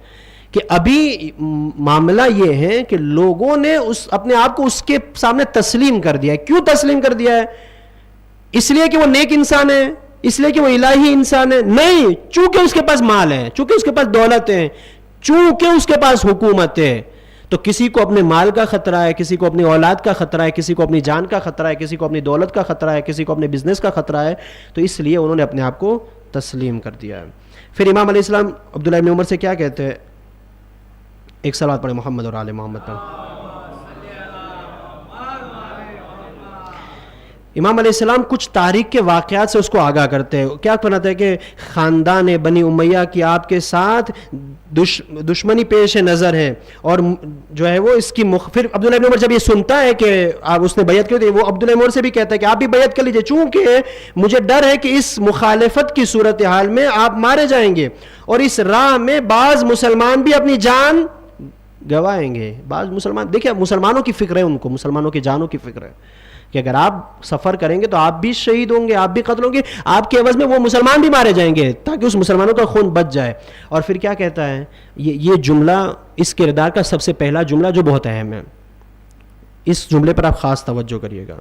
کہ ابھی معاملہ یہ ہے کہ لوگوں نے اپنے آپ کو اس کے سامنے تسلیم کر دیا ہے. کیوں تسلیم کر دیا ہے؟ اس لیے کہ وہ نیک انسان ہے, اس لیے کہ وہ الہی انسان ہے؟ نہیں, چونکہ اس کے پاس مال ہے, چونکہ اس کے پاس دولت ہے, چونکہ اس کے پاس حکومت ہے. تو کسی کو اپنے مال کا خطرہ ہے, کسی کو اپنی اولاد کا خطرہ ہے, کسی کو اپنی جان کا خطرہ ہے, کسی کو اپنی دولت کا خطرہ ہے, کسی کو اپنے بزنس کا خطرہ ہے, تو اس لیے انہوں نے اپنے آپ کو تسلیم کر دیا ہے. پھر امام علیہ السلام عبداللہ ابن عمر سے کیا کہتے ہیں, ایک صلوات پڑھیں محمد اور آل محمد پر. امام علیہ السلام کچھ تاریخ کے واقعات سے اس کو آگاہ کرتے ہیں. کیا فرماتے ہیں کہ خاندان بنی امیہ کی آپ کے ساتھ دشمنی پیش نظر ہے, اور جو ہے وہ اس کی پھر عبداللہ ابن عمر جب یہ سنتا ہے کہ اس نے بیعت کی, وہ عبداللہ ابن عمر سے بھی کہتا ہے کہ آپ بھی بیعت کر لیجئے, چونکہ مجھے ڈر ہے کہ اس مخالفت کی صورتحال میں آپ مارے جائیں گے اور اس راہ میں بعض مسلمان بھی اپنی جان گوائیں گے. بعض مسلمان, دیکھیں مسلمانوں کی فکر ہے, ان کو مسلمانوں کی جانوں کی فکر ہے کہ اگر آپ سفر کریں گے تو آپ بھی شہید ہوں گے, آپ بھی قتل ہوں گے, آپ کے عوض میں وہ مسلمان بھی مارے جائیں گے تاکہ اس مسلمانوں کا خون بچ جائے. اور پھر کیا کہتا ہے, یہ جملہ اس کردار کا سب سے پہلا جملہ جو بہت اہم ہے, اس جملے پر آپ خاص توجہ کریے گا.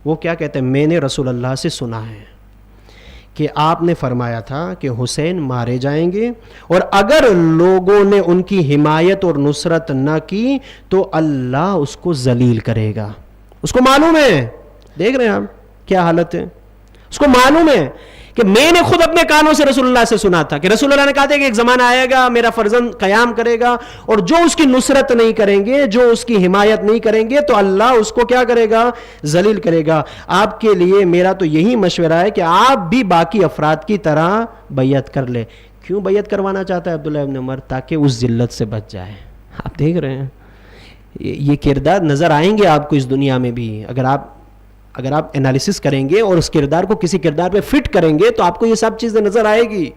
وہ کیا کہتے ہیں, میں نے رسول اللہ سے سنا ہے کہ آپ نے فرمایا تھا کہ حسین مارے جائیں گے, اور اگر لوگوں نے ان کی حمایت اور نصرت نہ کی تو اللہ اس کو ذلیل کرے گا. اس کو معلوم ہے, دیکھ رہے ہیں آپ کیا حالت ہے, اس کو معلوم ہے کہ میں نے خود اپنے کانوں سے رسول اللہ سے سنا تھا کہ رسول اللہ نے کہا تھا کہ ایک زمانہ آئے گا, میرا فرزند قیام کرے گا, اور جو اس کی نصرت نہیں کریں گے, جو اس کی حمایت نہیں کریں گے, تو اللہ اس کو کیا کرے گا, ذلیل کرے گا. آپ کے لیے میرا تو یہی مشورہ ہے کہ آپ بھی باقی افراد کی طرح بیعت کر لیں. کیوں بیعت کروانا چاہتا ہے عبداللہ ابن عمر؟ تاکہ اس ذلت سے بچ جائے. آپ دیکھ رہے ہیں یہ کردار نظر آئیں گے آپ کو اس دنیا میں بھی. اگر آپ انالیسس کریں گے اور اس کردار کو کسی کردار پہ فٹ کریں گے تو آپ کو یہ سب چیزیں نظر آئے گی.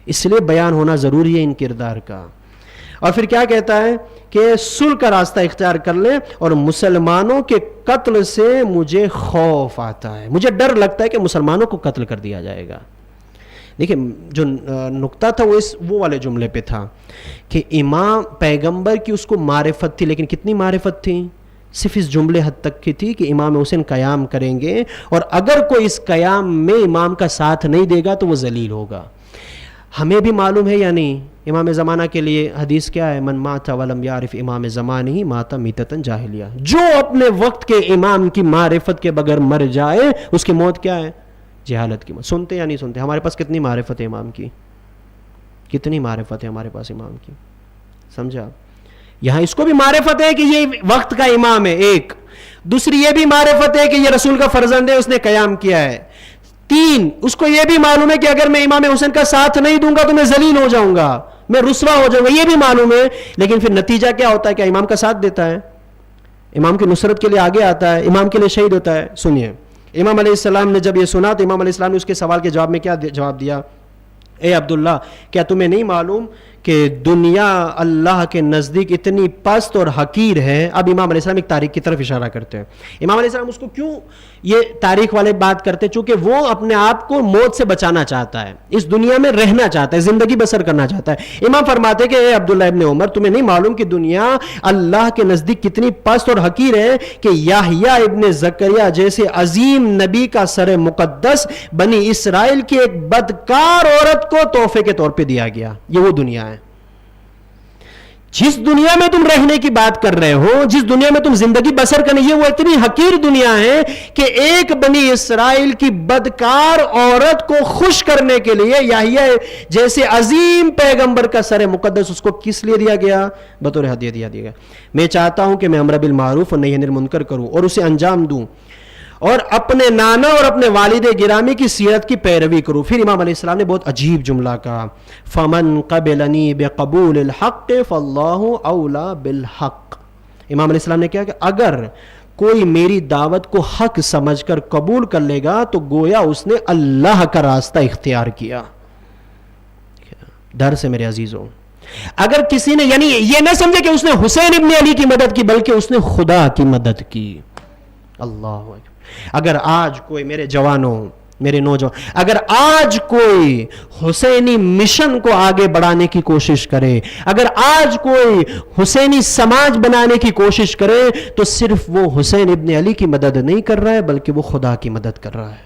اس لیے بیان ہونا ضروری ہے ان کردار کا. اور پھر کیا کہتا ہے کہ صلح کا راستہ اختیار کر لیں, اور مسلمانوں کے قتل سے مجھے خوف آتا ہے, مجھے ڈر لگتا ہے کہ مسلمانوں کو قتل کر دیا جائے گا. دیکھیں جو نقطہ تھا وہ والے جملے پہ تھا کہ امام پیغمبر کی اس کو معرفت تھی, لیکن کتنی معرفت تھی؟ صرف اس جملے حد تک کی تھی کہ امام حسین قیام کریں گے, اور اگر کوئی اس قیام میں امام کا ساتھ نہیں دے گا تو وہ ذلیل ہوگا. ہمیں بھی معلوم ہے یا نہیں, امام زمانہ کے لیے حدیث کیا ہے, من مات ولم یعرف امام زمانہ مات میتۃ جاہلیہ, جو اپنے وقت کے امام کی معرفت کے بغیر مر جائے اس کی موت کیا ہے, جہالت کی موت. سنتے یا نہیں سنتے؟ ہمارے پاس کتنی معرفت ہے امام کی, کتنی معرفت ہے ہمارے پاس امام کی، سمجھا؟ یہاں اس کو بھی معرفت ہے کہ یہ وقت کا امام ہے، ایک دوسری یہ بھی معرفت ہے کہ یہ رسول کا فرزند ہے، اس نے قیام کیا ہے، تین اس کو یہ بھی معلوم ہے کہ اگر میں امام حسین کا ساتھ نہیں دوں گا تو میں ذلیل ہو جاؤں گا، میں رسوا ہو جاؤں گا، یہ بھی معلوم ہے، لیکن پھر نتیجہ کیا ہوتا ہے؟ کیا امام کا ساتھ دیتا ہے، امام کی نصرت کے لیے آگے آتا ہے، امام کے لیے شہید ہوتا ہے؟ سنیے، امام علیہ السلام نے جب یہ سنا تو امام علیہ السلام نے اس کے سوال کے جواب میں کیا جواب دیا؟ اے عبداللہ، کیا تمہیں نہیں معلوم کہ دنیا اللہ کے نزدیک اتنی پست اور حقیر ہے؟ اب امام علیہ السلام ایک تاریخ کی طرف اشارہ کرتے ہیں. امام علیہ السلام اس کو کیوں یہ تاریخ والے بات کرتے؟ چونکہ وہ اپنے آپ کو موت سے بچانا چاہتا ہے، اس دنیا میں رہنا چاہتا ہے، زندگی بسر کرنا چاہتا ہے. امام فرماتے ہیں کہ اے عبداللہ ابن عمر، تمہیں نہیں معلوم کہ دنیا اللہ کے نزدیک کتنی پست اور حقیر ہے کہ یحییٰ ابن زکریا جیسے عظیم نبی کا سر مقدس بنی اسرائیل کی ایک بدکار عورت کو تحفے کے طور پہ دیا گیا. یہ وہ دنیا ہے جس دنیا میں تم رہنے کی بات کر رہے ہو، جس دنیا میں تم زندگی بسر کرنے، یہ وہ اتنی حقیر دنیا ہے کہ ایک بنی اسرائیل کی بدکار عورت کو خوش کرنے کے لیے یحییٰ جیسے عظیم پیغمبر کا سر مقدس اس کو کس لیے دیا گیا؟ بطور ہدیہ دیا گیا. میں چاہتا ہوں کہ میں امر بالمعروف اور نہی عن المنکر کروں اور اسے انجام دوں اور اپنے نانا اور اپنے والد گرامی کی سیرت کی پیروی کروں. پھر امام علیہ السلام نے بہت عجیب جملہ کہا، فمن قبلنی بقبول الحق فاللہ اولا بالحق. امام علیہ السلام نے کہا کہ اگر کوئی میری دعوت کو حق سمجھ کر قبول کر لے گا تو گویا اس نے اللہ کا راستہ اختیار کیا. ڈر سے میرے عزیزوں، اگر کسی نے یعنی یہ نہ سمجھے کہ اس نے حسین ابن علی کی مدد کی، بلکہ اس نے خدا کی مدد کی. اللہ اکبر. اگر آج کوئی میرے جوانوں، میرے نوجوان، اگر آج کوئی حسینی مشن کو آگے بڑھانے کی کوشش کرے، اگر آج کوئی حسینی سماج بنانے کی کوشش کرے، تو صرف وہ حسین ابن علی کی مدد نہیں کر رہا ہے بلکہ وہ خدا کی مدد کر رہا ہے.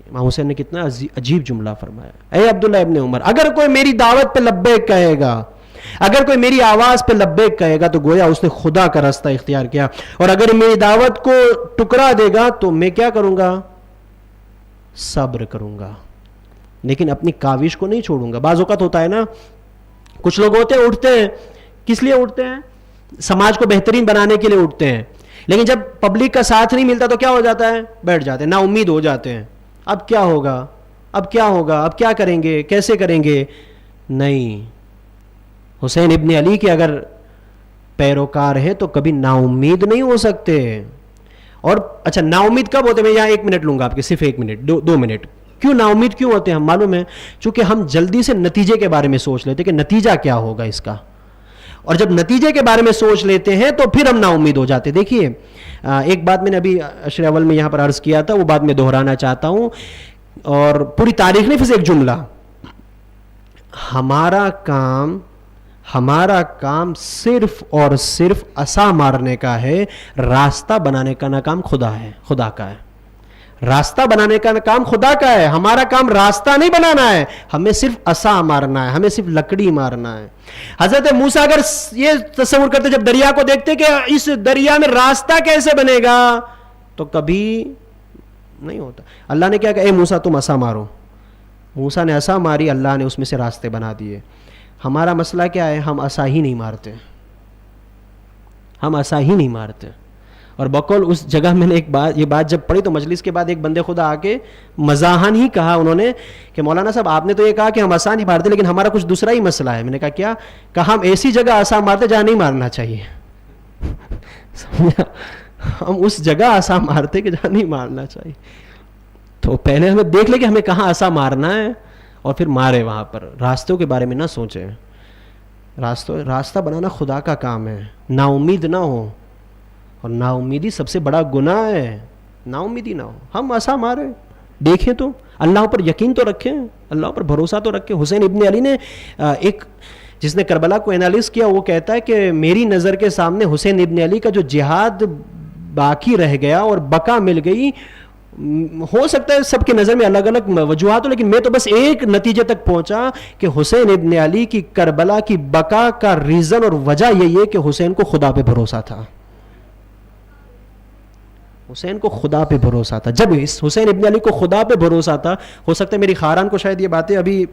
امام حسین نے کتنا عجیب جملہ فرمایا، اے عبداللہ ابن عمر، اگر کوئی میری دعوت پہ لبیک کہے گا، اگر کوئی میری آواز پہ لبیک کہے گا تو گویا اس نے خدا کا راستہ اختیار کیا، اور اگر میری دعوت کو ٹکرا دے گا تو میں کیا کروں گا؟ صبر کروں گا، لیکن اپنی کاوش کو نہیں چھوڑوں گا. بعض اوقات ہوتا ہے نا، کچھ لوگ ہوتے ہیں اٹھتے ہیں، کس لیے اٹھتے ہیں؟ سماج کو بہترین بنانے کے لیے اٹھتے ہیں، لیکن جب پبلک کا ساتھ نہیں ملتا تو کیا ہو جاتا ہے؟ بیٹھ جاتے ہیں، نا امید ہو جاتے ہیں. اب کیا ہوگا، اب کیا ہوگا، اب کیا کریں گے، کیسے کریں گے؟ نہیں، حسین ابن علی کے اگر پیروکار ہیں تو کبھی نا امید نہیں ہو سکتے. اور اچھا، نا امید کب ہوتے ہیں؟ میں یہاں 1 منٹ لوں گا آپ کے، صرف 1 منٹ، 2 منٹ. کیوں نا امید کیوں ہوتے ہیں؟ ہم معلوم ہے، چونکہ ہم جلدی سے نتیجے کے بارے میں سوچ لیتے کہ نتیجہ کیا ہوگا اس کا، اور جب نتیجے کے بارے میں سوچ لیتے ہیں تو پھر ہم نا امید ہو جاتے. دیکھیے، ایک بات میں نے ابھی عشر اول میں یہاں پر عرض کیا تھا، وہ بات میں دہرانا چاہتا ہوں، اور پوری تاریخ نہیں، پھر ایک جملہ. ہمارا کام صرف اور صرف عصا مارنے کا ہے، راستہ بنانے کا نہ کام خدا کا ہے. راستہ بنانے کا کام خدا کا ہے، ہمارا کام راستہ نہیں بنانا ہے، ہمیں صرف عصا مارنا ہے، ہمیں صرف لکڑی مارنا ہے. حضرت موسیٰ اگر یہ تصور کرتے جب دریا کو دیکھتے کہ اس دریا میں راستہ کیسے بنے گا، تو کبھی نہیں ہوتا. اللہ نے کیا کہا، اے موسیٰ تم عصا مارو. موسیٰ نے عصا ماری، اللہ نے اس میں سے راستے بنا دیے. ہمارا مسئلہ کیا ہے؟ ہم عصا ہی نہیں مارتے، ہم عصا ہی نہیں مارتے. اور بقول اس جگہ میں نے یہ بات جب پڑھی تو مجلس کے بعد ایک بندے خدا آ کے مزاحن ہی کہا انہوں نے کہ مولانا صاحب آپ نے تو یہ کہا کہ ہم عصا نہیں مارتے، لیکن ہمارا کچھ دوسرا ہی مسئلہ ہے. میں نے کہا کیا؟ کہا ہم ایسی جگہ عصا مارتے جہاں نہیں مارنا چاہیے. سمجھا؟ ہم اس جگہ عصا مارتے کہ جہاں نہیں مارنا چاہیے. تو پہلے ہمیں دیکھ لے کہ ہمیں کہاں عصا مارنا ہے اور پھر مارے وہاں پر. راستوں کے بارے میں نہ سوچیں، راستہ بنانا خدا کا کام ہے. نا امید نہ ہو، اور نا امیدی سب سے بڑا گناہ ہے. نا امیدی نہ ہو، ہم عصا مارے. دیکھیں تو اللہ پر یقین تو رکھیں، اللہ پر بھروسہ تو رکھیں. حسین ابن علی نے ایک جس نے کربلا کو انالیز کیا وہ کہتا ہے کہ میری نظر کے سامنے حسین ابن علی کا جو جہاد باقی رہ گیا اور بقا مل گئی، ہو سکتا ہے سب کی نظر میں الگ الگ وجوہات ہو، لیکن میں تو بس ایک نتیجے تک پہنچا کہ حسین ابن علی کی کربلا کی بقا کا ریزن اور وجہ یہی ہے کہ حسین کو خدا پہ بھروسہ تھا. حسین کو خدا پہ بھروسہ تھا. جب اس حسین ابن علی کو خدا پہ بھروسہ تھا, ہو سکتا ہے میری خاران کو شاید یہ باتیں ابھی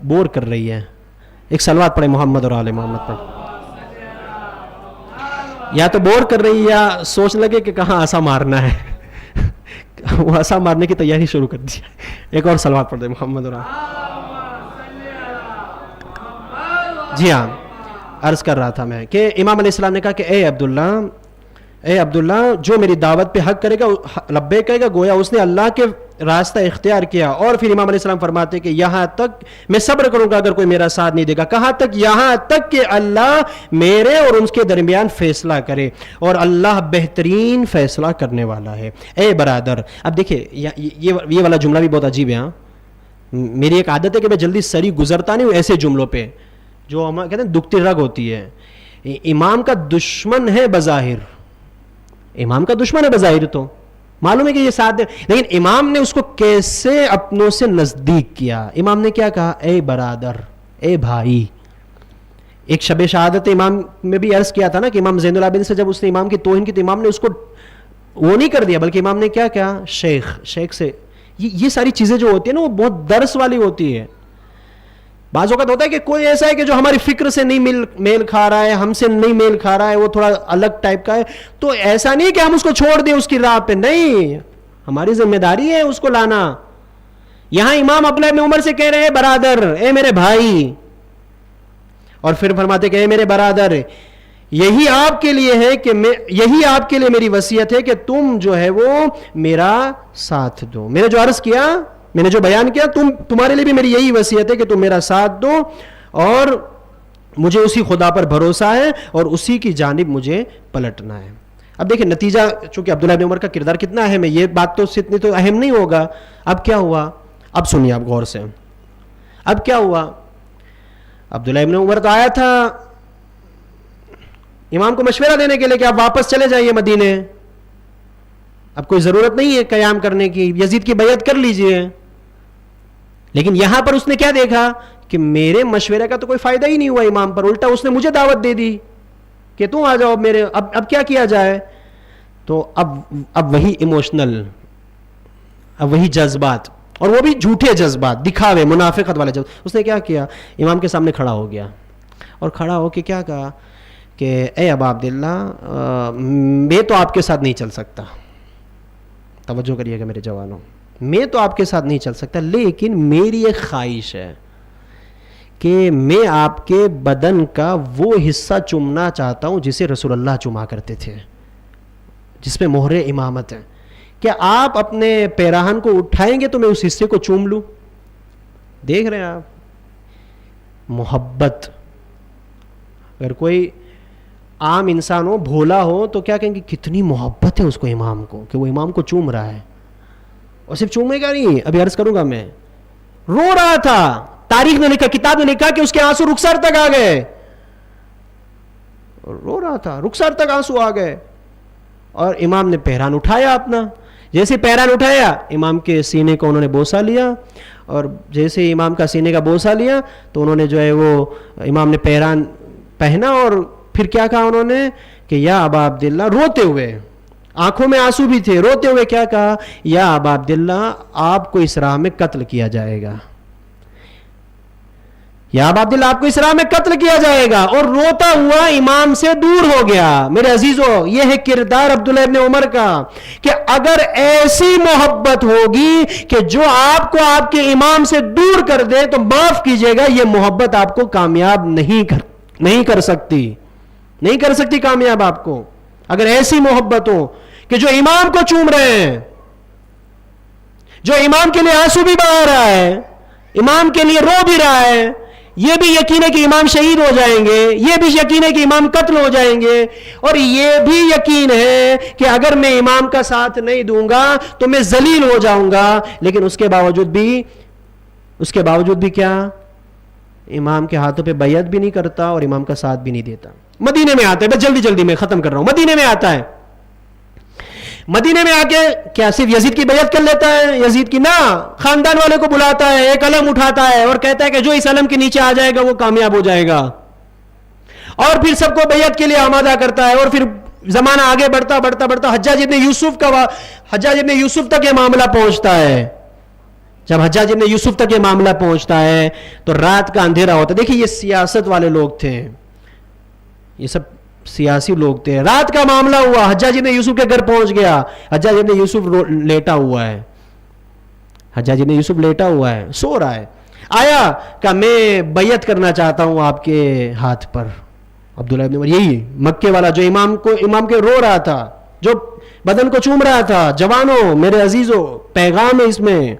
بور کر رہی ہیں. ایک صلوات پڑھے محمد اور آل محمد پر. یا تو بور کر رہی یا سوچ لگے کہ کہاں آسا مارنا ہے. وہ آسا مارنے کی تیاری شروع کر دی. ایک اور صلوات پڑھ دے محمد اور جی ہاں, عرض کر رہا تھا میں کہ امام علیہ السلام نے کہا کہ اے عبداللہ جو میری دعوت پہ حق کرے گا لبیک کہے گا, گویا اس نے اللہ کے راستہ اختیار کیا. اور پھر امام علیہ السلام فرماتے کہ یہاں تک میں صبر کروں گا اگر کوئی میرا ساتھ نہیں دے گا. کہاں تک؟ یہاں تک کہ اللہ میرے اور ان کے درمیان فیصلہ کرے, اور اللہ بہترین فیصلہ کرنے والا ہے. اے برادر, اب دیکھیں یہ والا جملہ بھی بہت عجیب ہے. ہاں, میری ایک عادت ہے کہ میں جلدی سری گزرتا نہیں ہوں ایسے جملوں پہ جو ہم کہتے ہیں دکھتی رگ ہوتی ہے. امام کا دشمن ہے بظاہر, امام کا دشمن ہے بظاہر, تو معلوم ہے کہ یہ ساتھ ہے, لیکن امام نے اس کو کیسے اپنوں سے نزدیک کیا. امام نے کیا کہا؟ اے برادر, اے بھائی. ایک شب شہادت امام میں بھی عرض کیا تھا نا کہ امام زین العابدین سے جب اس نے امام کی توہین کی تو امام نے اس کو وہ نہیں کر دیا, بلکہ امام نے کیا کہا؟ شیخ سے. یہ ساری چیزیں جو ہوتی ہیں نا وہ بہت درس والی ہوتی ہے. بعض اوقات ہوتا ہے کہ کوئی ایسا ہے کہ جو ہماری فکر سے نہیں میل کھا رہا ہے, ہم سے نہیں میل کھا رہا ہے, وہ تھوڑا الگ ٹائپ کا ہے, تو ایسا نہیں کہ ہم اس کو چھوڑ دیں اس کی راہ پہ. نہیں, ہماری ذمہ داری ہے اس کو لانا. یہاں امام عبداللہ ابن عمر سے کہہ رہے ہیں برادر, اے میرے بھائی, اور پھر فرماتے کہ اے میرے برادر, یہی آپ کے لیے ہے کہ یہی آپ کے لیے میری وصیت ہے کہ تم جو ہے وہ میرا ساتھ دو. میں نے جو عرض کیا, میں نے جو بیان کیا, تمہارے لیے بھی میری یہی وصیت ہے کہ تم میرا ساتھ دو, اور مجھے اسی خدا پر بھروسہ ہے اور اسی کی جانب مجھے پلٹنا ہے. اب دیکھیں نتیجہ, چونکہ عبداللہ ابن عمر کا کردار کتنا اہم ہے, یہ بات تو اتنی تو اہم نہیں ہوگا. اب کیا ہوا؟ اب سنیے آپ غور سے. اب کیا ہوا؟ عبداللہ ابن عمر تو آیا تھا امام کو مشورہ دینے کے لیے کہ آپ واپس چلے جائیے مدینے, اب کوئی ضرورت نہیں ہے قیام کرنے کی, یزید کی بیعت کر لیجئے. لیکن یہاں پر اس نے کیا دیکھا کہ میرے مشورے کا تو کوئی فائدہ ہی نہیں ہوا امام پر, الٹا اس نے مجھے دعوت دے دی کہ تم آ جاؤ میرے. اب کیا کیا جائے؟ تو اب وہی ایموشنل, اب وہی جذبات, اور وہ بھی جھوٹے جذبات, دکھاوے, منافقت والے جذبات. اس نے کیا کیا؟ امام کے سامنے کھڑا ہو گیا, اور کھڑا ہو کے کیا کہا کہ اے ابا عبداللہ, میں تو آپ کے ساتھ نہیں چل سکتا. توجہ کریے گا میرے جوانوں, میں تو آپ کے ساتھ نہیں چل سکتا, لیکن میری ایک خواہش ہے کہ میں آپ کے بدن کا وہ حصہ چومنا چاہتا ہوں جسے رسول اللہ چوما کرتے تھے, جس میں مہر امامت ہے. کیا آپ اپنے پیراہن کو اٹھائیں گے تو میں اس حصے کو چوم لوں؟ دیکھ رہے ہیں آپ محبت. اگر کوئی عام انسان ہو, بھولا ہو, تو کیا کہیں گے کتنی محبت ہے اس کو امام کو, کہ وہ امام کو چوم رہا ہے. اور صرف چومے گا نہیں, ابھی عرض کروں گا میں, رو رہا تھا. تاریخ نے لکھا, کتاب نے لکھا کہ اس کے آنسو رخسار تک آ گئے, رو رہا تھا, رخسار تک آنسو آ گئے. اور امام نے پیران اٹھایا اپنا, جیسے پیران اٹھایا امام کے سینے کو انہوں نے بوسہ لیا, اور جیسے امام کا سینے کا بوسہ لیا تو انہوں نے جو ہے وہ امام نے پیران پہنا, اور پھر کیا کہا انہوں نے کہ یا ابا عبداللہ, روتے ہوئے, آنکھوں میں آنسو بھی تھے, روتے ہوئے کیا کہا, یا ابا عبداللہ آپ کو اس راہ میں قتل کیا جائے گا, یا ابا عبداللہ آپ کو اس راہ میں قتل کیا جائے گا. اور روتا ہوا امام سے دور ہو گیا. میرے عزیزو, یہ ہے کردار عبداللہ ابن عمر کا, کہ اگر ایسی محبت ہوگی کہ جو آپ کو آپ کے امام سے دور کر دے تو معاف کیجئے گا, یہ محبت آپ کو کامیاب نہیں کر سکتی کامیاب آپ کو. اگر ایسی محبت ہو کہ جو امام کو چوم رہے ہیں, جو امام کے لیے آنسو بھی بہا رہا ہے, امام کے لیے رو بھی رہا ہے, یہ بھی یقین ہے کہ امام شہید ہو جائیں گے, یہ بھی یقین ہے کہ امام قتل ہو جائیں گے, اور یہ بھی یقین ہے کہ اگر میں امام کا ساتھ نہیں دوں گا تو میں ذلیل ہو جاؤں گا, لیکن اس کے باوجود بھی کیا, امام کے ہاتھوں پہ بیعت بھی نہیں کرتا اور امام کا ساتھ بھی نہیں دیتا. مدینے میں آتا ہے, بس جلدی میں ختم کر رہا ہوں, مدینے میں آتا ہے, مدینے میں آ کے کیا صرف یزید کی بیعت کر لیتا ہے, یزید کی نہ, خاندان والے کو بلاتا ہے, ایک علم اٹھاتا ہے اور کہتا ہے کہ جو اس علم کے نیچے آ جائے گا وہ کامیاب ہو جائے گا, اور پھر سب کو بیعت کے لیے آمادہ کرتا ہے, اور پھر زمانہ آگے بڑھتا بڑھتا بڑھتا حجاج ابن یوسف تک یہ معاملہ پہنچتا ہے. جب حجاج ابن یوسف تک یہ معاملہ پہنچتا ہے تو رات کا اندھیرا ہوتا ہے. دیکھیں یہ سیاست والے لوگ تھے, یہ سب سیاسی لوگ تھے. رات کا معاملہ ہوا, حجاج ابن یوسف کے گھر پہنچ گیا. حجاج ابن یوسف لیٹا ہوا ہے, حجاج ابن یوسف لیٹا ہوا ہے, سو رہا ہے. آیا کہ میں بیعت کرنا چاہتا ہوں آپ کے ہاتھ پر. عبداللہ ابن عمر, یہی مکے والا جو امام کے رو رہا تھا, جو بدن کو چوم رہا تھا. جوانوں, میرے عزیزوں, پیغام ہے اس میں,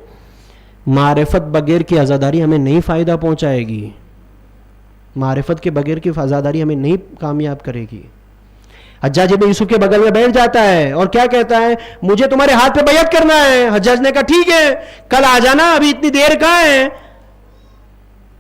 معرفت بغیر کی عزاداری ہمیں نہیں فائدہ پہنچائے گی. معرفت کے بغیر کی عزاداری ہمیں نہیں کامیاب کرے گی. حجاج ابن یوسف کے بغل میں بیٹھ جاتا ہے اور کیا کہتا ہے, مجھے تمہارے ہاتھ پہ بیعت کرنا ہے. حجاج نے کہا ٹھیک ہے, کل آ جانا, ابھی اتنی دیر کہاں ہے.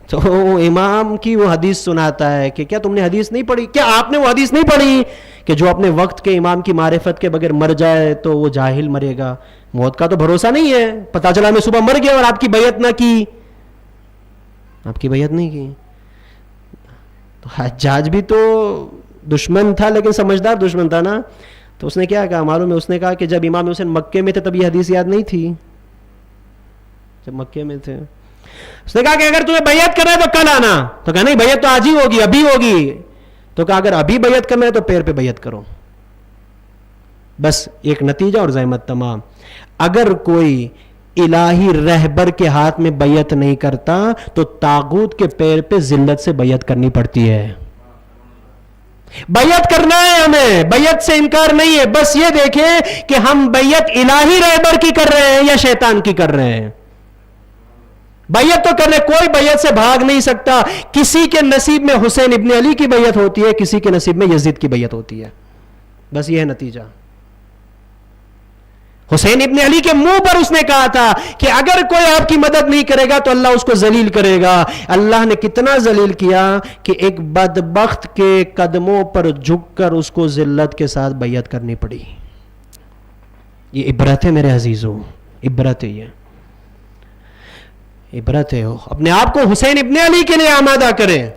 تو امام کی وہ حدیث سناتا ہے کہ کیا تم نے حدیث نہیں پڑھی, کیا آپ نے وہ حدیث نہیں پڑھی کہ جو اپنے وقت کے امام کی معرفت کے بغیر مر جائے تو وہ جاہل مرے گا. موت کا تو بھروسہ نہیں ہے, پتا چلا میں صبح مر گیا اور آپ کی بیعت نہ کی, آپ کی بیعت نہیں کی. تو حجاج بھی تو دشمن تھا لیکن سمجھدار دشمن تھا نا. تو اس نے کیا کہا معلوم ہے, اس نے کہا کہ جب امام حسین مکے میں تھے تب یہ حدیث یاد نہیں تھی. جب مکے میں تھے اس نے کہا کہ اگر تمہیں بیعت کرنا ہے تو کل آنا. تو کہا نہیں, بیعت تو آج ہی ہوگی, ابھی ہوگی. تو کہا اگر ابھی بیعت کرنا ہے تو پیر پہ بیعت کرو. بس ایک نتیجہ اور زحمت تمام. اگر کوئی الہی رہبر کے ہاتھ میں بیعت نہیں کرتا تو طاغوت کے پیر پہ ذلت سے بیعت کرنی پڑتی ہے. بیعت کرنا ہے ہمیں, بیعت سے انکار نہیں ہے. بس یہ دیکھیں کہ ہم بیعت الہی رہبر کی کر رہے ہیں یا شیطان کی کر رہے ہیں. بیعت تو کرنے, کوئی بیعت سے بھاگ نہیں سکتا. کسی کے نصیب میں حسین ابن علی کی بیعت ہوتی ہے, کسی کے نصیب میں یزید کی بیعت ہوتی ہے. بس یہ ہے نتیجہ. حسین ابن علی کے منہ پر اس نے کہا تھا کہ اگر کوئی آپ کی مدد نہیں کرے گا تو اللہ اس کو ذلیل کرے گا. اللہ نے کتنا ذلیل کیا کہ ایک بدبخت کے قدموں پر جھک کر اس کو ذلت کے ساتھ بیعت کرنی پڑی. یہ عبرت ہے میرے عزیزوں, عبرت ہے, یہ عبرت ہے. اپنے آپ کو حسین ابن علی کے لیے آمادہ کریں,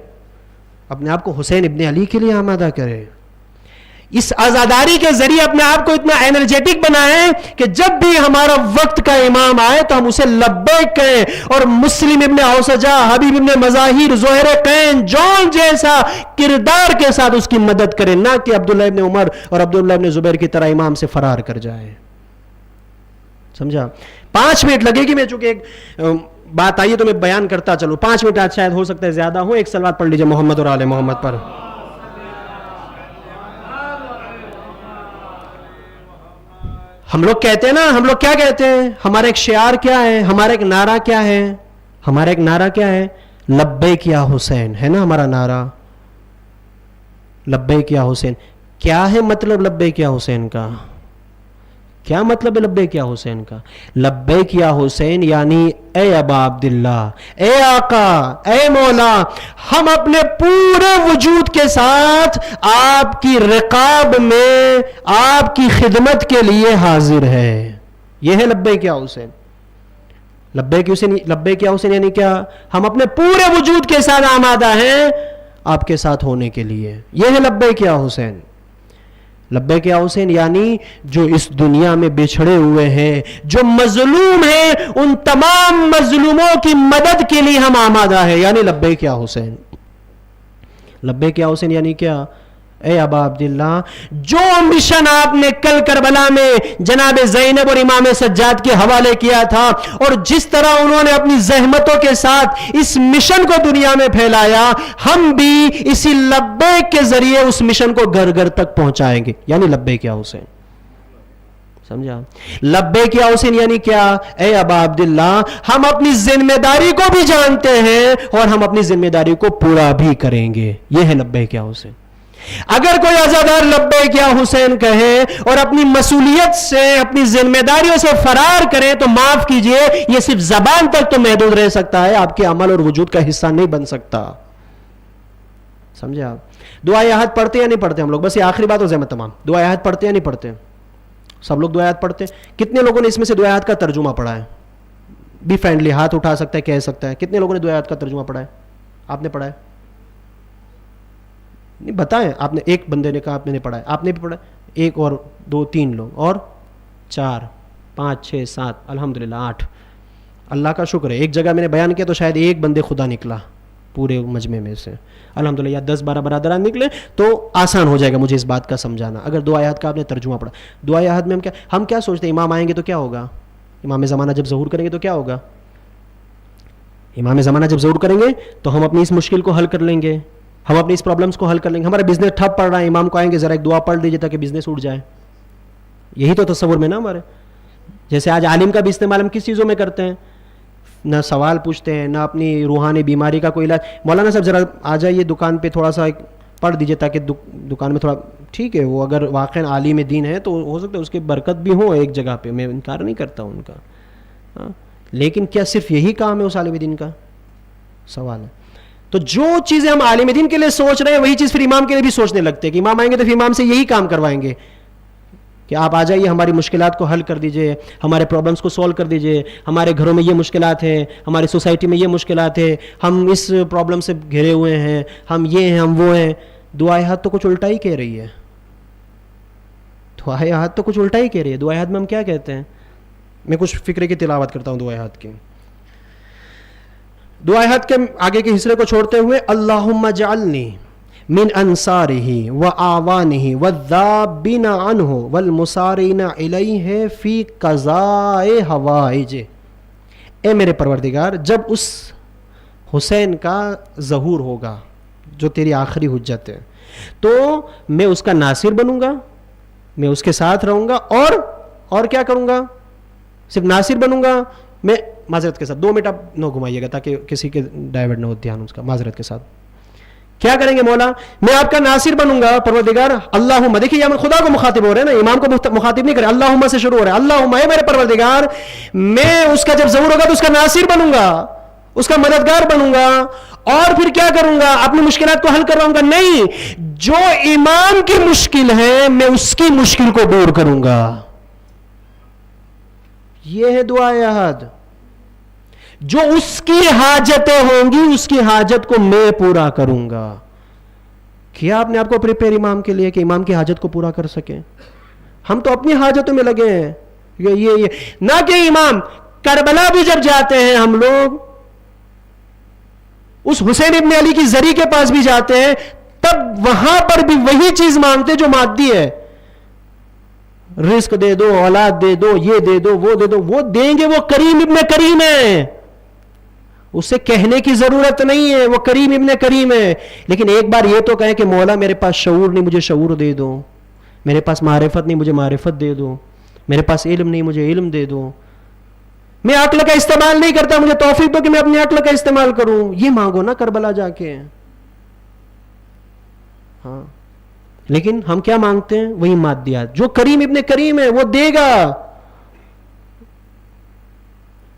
اپنے آپ کو حسین ابن علی کے لیے آمادہ کریں. اس عزاداری کے ذریعے اپنے آپ کو اتنا انرجیٹک بنائیں کہ جب بھی ہمارا وقت کا امام آئے تو ہم اسے لبیک کہیں. اور مسلم ابن اوسجا, حبیب ابن مظاہر, زہر قین, جون جیسا کردار کے ساتھ اس کی مدد کریں, نہ کہ عبداللہ ابن عمر اور عبداللہ ابن زبیر کی طرح امام سے فرار کر جائے. سمجھا؟ 5 منٹ لگے گی, میں چونکہ ایک بات آئی تو میں بیان کرتا چلوں. 5 منٹ آج شاید ہو سکتا ہے زیادہ ہو. ایک صلوات پڑھ لیجئے محمد اور آل محمد پر. ہم لوگ کہتے ہیں نا, ہم لوگ کیا کہتے ہیں, ہمارا ایک شعار کیا ہے, ہمارا ایک نعرہ کیا ہے, ہمارا ایک نعرہ کیا ہے, لبیک یا حسین, ہے نا ہمارا نعرہ, لبیک یا حسین. کیا ہے مطلب لبیک یا حسین کا؟ کیا مطلب ہے لبیک یا حسین کا؟ لبیک یا حسین یعنی اے ابا عبداللہ, اے آقا, اے مولا, ہم اپنے پورے وجود کے ساتھ آپ کی رقاب میں آپ کی خدمت کے لیے حاضر ہے. یہ ہے لبیک یا حسین. لبیک یا حسین یعنی کیا؟ ہم اپنے پورے وجود کے ساتھ آمادہ ہیں آپ کے ساتھ ہونے کے لیے. یہ ہے لبیک یا حسین. لبیک یا حسین یعنی جو اس دنیا میں بچھڑے ہوئے ہیں, جو مظلوم ہیں, ان تمام مظلوموں کی مدد کے لیے ہم آمادہ ہیں, یعنی لبیک یا حسین. لبیک یا حسین یعنی کیا؟ اے ابا عبداللہ, جو مشن آپ نے کل کربلا میں جناب زینب اور امام سجاد کے حوالے کیا تھا, اور جس طرح انہوں نے اپنی زحمتوں کے ساتھ اس مشن کو دنیا میں پھیلایا, ہم بھی اسی لبیک کے ذریعے اس مشن کو گھر گھر تک پہنچائیں گے, یعنی لبیک یا حسین. سمجھا؟ لبیک یا حسین یعنی کیا؟ اے ابا عبداللہ, ہم اپنی ذمہ داری کو بھی جانتے ہیں اور ہم اپنی ذمہ داری کو پورا بھی کریں گے. یہ ہے لبیک یا حسین. اگر کوئی عزادار لبیک یا حسین کہے اور اپنی مسئولیت سے, اپنی ذمہ داریوں سے فرار کرے تو معاف کیجئے, یہ صرف زبان تک تو محدود رہ سکتا ہے, آپ کے عمل اور وجود کا حصہ نہیں بن سکتا. سمجھے آپ؟ دعائے احد پڑھتے یا نہیں پڑھتے ہم لوگ؟ بس یہ آخری بات ہو زحمت تمام. دعائے احد پڑھتے یا نہیں پڑھتے؟ سب لوگ دعائے احد پڑھتے ہیں. کتنے لوگوں نے اس میں سے دعائے احد کا ترجمہ پڑھا ہے؟ بی فرینڈلی, ہاتھ اٹھا سکتا ہے, کہہ سکتا ہے. کتنے لوگوں نے دعائے احد کا ترجمہ پڑھا ہے؟ آپ نے پڑھا ہے؟ نہیں بتائیں, آپ نے ایک بندے نے کہا آپ نے پڑھا ہے, آپ نے بھی پڑھا, ایک اور 2 3 لوگ اور 4 5 6 7 الحمدللہ 8. اللہ کا شکر ہے, ایک جگہ میں نے بیان کیا تو شاید ایک بندے خدا نکلا پورے مجمع میں سے, الحمدللہ, یا 10 12 برادران نکلے تو آسان ہو جائے گا مجھے اس بات کا سمجھانا. اگر دعا آیات کا آپ نے ترجمہ پڑھا, دعا آیات میں ہم کیا سوچتے ہیں, امام آئیں گے تو کیا ہوگا, امام زمانہ جب ظہور کریں گے تو کیا ہوگا, امام زمانہ جب ظہور کریں گے تو ہم اپنی اس مشکل کو حل کر لیں گے, ہم اپنی اس پرابلمس کو حل کر لیں گے. ہمارا بزنس ٹھپ پڑ رہا ہے, امام کو آئیں گے ذرا ایک دعا پڑھ دیجیے تاکہ بزنس اٹھ جائے. یہی تو تصور میں نا ہمارے. جیسے آج عالم کا بھی استعمال ہم کس چیزوں میں کرتے ہیں, نہ سوال پوچھتے ہیں, نہ اپنی روحانی بیماری کا کوئی علاج. مولانا صاحب ذرا آ جائیے دکان پہ, تھوڑا سا پڑھ دیجیے تاکہ دکان میں تھوڑا, ٹھیک ہے, وہ اگر واقعا عالم دین ہے تو ہو سکتا ہے اس کی برکت بھی ہو ایک جگہ پہ, میں انکار نہیں کرتا ان کا, لیکن کیا صرف یہی کام ہے اس عالم دین کا, سوال ہے. تو جو چیزیں ہم عالم دین کے لیے سوچ رہے ہیں وہی چیز پھر امام کے لیے بھی سوچنے لگتے ہیں کہ امام آئیں گے تو پھر امام سے یہی کام کروائیں گے کہ آپ آ جائیے, ہماری مشکلات کو حل کر دیجئے, ہمارے پرابلمس کو سولو کر دیجئے, ہمارے گھروں میں یہ مشکلات ہیں, ہماری سوسائٹی میں یہ مشکلات ہیں, ہم اس پرابلم سے گھرے ہوئے ہیں, ہم یہ ہیں, ہم وہ ہیں. دعائے ہاتھ تو کچھ الٹا ہی کہہ رہی ہے, دعائے ہاتھ تو کچھ الٹا ہی کہہ رہی ہے. دعائے ہاتھ میں ہم کیا کہتے ہیں, میں کچھ فکرے کی تلاوت کرتا ہوں دعائے ہاتھ کی. دعائے ہاتھ کے آگے کے حصے کو چھوڑتے ہوئے, اللہم اجعلنی من انصارہ و آوانہ والذابین عنہ والمسارین الیہ فی قضاء حوائج. اے میرے پروردگار, جب اس حسین کا ظہور ہوگا جو تیری آخری حجت ہے تو میں اس کا ناصر بنوں گا, میں اس کے ساتھ رہوں گا, اور کیا کروں گا, صرف ناصر بنوں گا. میں معذرت کے ساتھ 2 منٹ آپ نہ گھمائیے گا تاکہ کسی کے ڈائیورٹ نہ ہو دھیان اس کا, معذرت کے ساتھ. کیا کریں گے مولا, میں آپ کا ناصر بنوں گا پروردگار. اللہم, دیکھیے یہاں خدا کو مخاطب ہو رہے ہیں نا, امام کو مخاطب نہیں کرے, اللہم سے شروع ہو رہا ہے. اللہم, اے میرے پروردگار, میں اس کا جب ظہور ہوگا تو اس کا ناصر بنوں گا, اس کا مددگار بنوں گا, اور پھر کیا کروں گا, اپنی مشکلات کو حل کرواؤں گا. نہیں, جو امام کی مشکل ہے میں اس کی مشکل کو دور کروں گا. یہ ہے دعائے احد. جو اس کی حاجتیں ہوں گی اس کی حاجت کو میں پورا کروں گا. کیا آپ نے آپ کو پریپیئر امام کے لیے کہ امام کی حاجت کو پورا کر سکیں؟ ہم تو اپنی حاجتوں میں لگے ہیں. یہ نہ کہ امام کربلا بھی جب جاتے ہیں ہم لوگ, اس حسین ابن علی کی زری کے پاس بھی جاتے ہیں, تب وہاں پر بھی وہی چیز مانگتے جو مادی ہے. رزق دے دو, اولاد دے دو, یہ دے دو, وہ دے دو. وہ دیں گے, وہ کریم ابن کریم ہے, اسے کہنے کی ضرورت نہیں ہے, وہ کریم ابن کریم ہے. لیکن ایک بار یہ تو کہیں کہ مولا میرے پاس شعور نہیں, مجھے شعور دے دو, میرے پاس معرفت نہیں, مجھے معرفت دے دو, میرے پاس علم نہیں, مجھے علم دے دو, میں عقل کا استعمال نہیں کرتا, مجھے توفیق دو کہ میں اپنی عقل کا استعمال کروں. یہ مانگو نا کربلا جا کے. ہاں, لیکن ہم کیا مانگتے ہیں, وہی مادیات. جو کریم ابن کریم ہے وہ دے گا.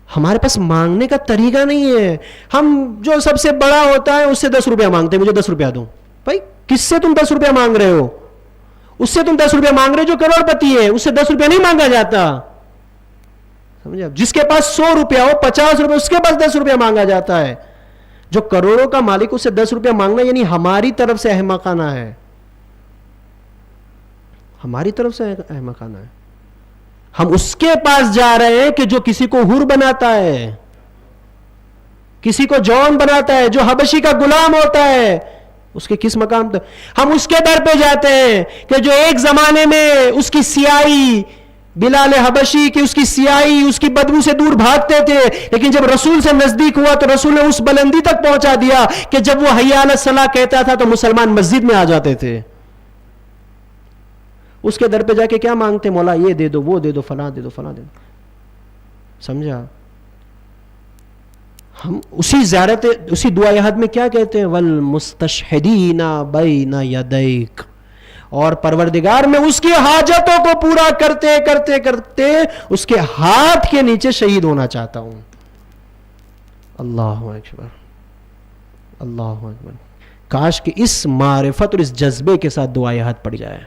ہمارے پاس مانگنے کا طریقہ نہیں ہے. ہم جو سب سے بڑا ہوتا ہے اس سے 10 روپیہ مانگتے ہیں, مجھے 10 روپیہ دو. بھائی کس سے تم 10 روپیہ مانگ رہے ہو؟ اس سے تم 10 روپیہ مانگ رہے ہو جو کروڑ پتی ہے, اس سے 10 روپیہ نہیں مانگا جاتا. سمجھے؟ جس کے پاس 100 روپیہ ہو, 50 روپیہ, اس کے پاس 10 روپیہ مانگا جاتا ہے. جو کروڑوں کا مالک اس سے 10 روپیہ مانگنا یعنی ہماری طرف سے احمقانہ ہے, ہماری طرف سے احمقانہ ہے. ہم اس کے پاس جا رہے ہیں کہ جو کسی کو حر بناتا ہے, کسی کو جون بناتا ہے, جو حبشی کا غلام ہوتا ہے, اس کے کس مقام تک. ہم اس کے در پہ جاتے ہیں کہ جو ایک زمانے میں اس کی سیاہی, بلال حبشی کی اس کی سیاہی, اس کی بدبو سے دور بھاگتے تھے, لیکن جب رسول سے نزدیک ہوا تو رسول نے اس بلندی تک پہنچا دیا کہ جب وہ حی علی الصلاۃ کہتا تھا تو مسلمان مسجد میں آ جاتے تھے. اس کے در پہ جا کے کیا مانگتے, مولا یہ دے دو, وہ دے دو, فلاں دے دو, فلاں دے دو. سمجھا؟ ہم اسی زیارت, اسی دعائے حد میں کیا کہتے ہیں, والمستشہدین بین یدیک, اور پروردگار میں اس کی حاجتوں کو پورا کرتے کرتے کرتے اس کے ہاتھ کے نیچے شہید ہونا چاہتا ہوں. اللہ اکبر, اللہ اکبر. کاش کہ اس معرفت اور اس جذبے کے ساتھ دعائے حد پڑ جائے.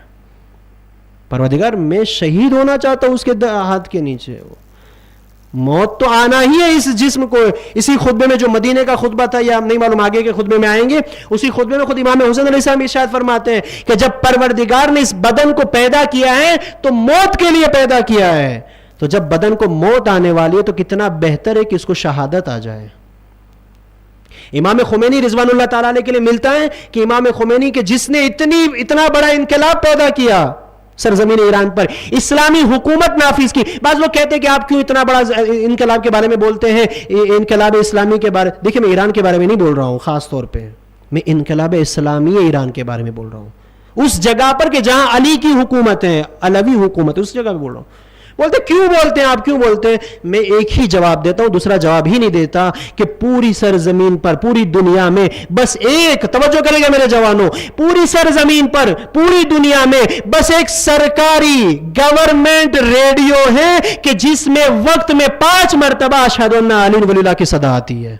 پروردگار میں شہید ہونا چاہتا ہوں اس کے ہاتھ کے نیچے. موت تو آنا ہی ہے اس جسم کو. اسی خطبے میں جو مدینے کا خطبہ تھا یا نہیں معلوم آگے کے خطبے میں آئیں گے, اسی خطبے میں خود امام حسین علیہ السلام ارشاد فرماتے ہیں کہ جب پروردگار نے اس بدن کو پیدا کیا ہے تو موت کے لیے پیدا کیا ہے. تو جب بدن کو موت آنے والی ہے تو کتنا بہتر ہے کہ اس کو شہادت آ جائے. امام خمینی رضوان اللہ تعالیٰ علیہ کے لیے ملتا ہے کہ امام خمینی کے جس نے اتنا بڑا انقلاب پیدا کیا سرزمین ایران پر, اسلامی حکومت نافذ کی. بعض لوگ کہتے ہیں کہ آپ کیوں اتنا بڑا انقلاب کے بارے میں بولتے ہیں, انقلاب اسلامی کے بارے. دیکھیں میں ایران کے بارے میں نہیں بول رہا ہوں, خاص طور پہ میں انقلاب اسلامی ایران کے بارے میں بول رہا ہوں. اس جگہ پر کہ جہاں علی کی حکومت ہے, علوی حکومت ہے, اس جگہ پہ بول رہا ہوں. بولتے کیوں بولتے ہیں آپ, کیوں بولتے ہیں؟ میں ایک ہی جواب دیتا ہوں, دوسرا جواب ہی نہیں دیتا کہ پوری سرزمین پر, پوری دنیا میں بس ایک, توجہ کرے گا میرے جوانوں, پوری سرزمین پر, پوری دنیا میں بس ایک سرکاری گورنمنٹ ریڈیو ہے کہ جس میں وقت میں 5 مرتبہ اشہد ان علی ولی اللہ کی صدا آتی ہے.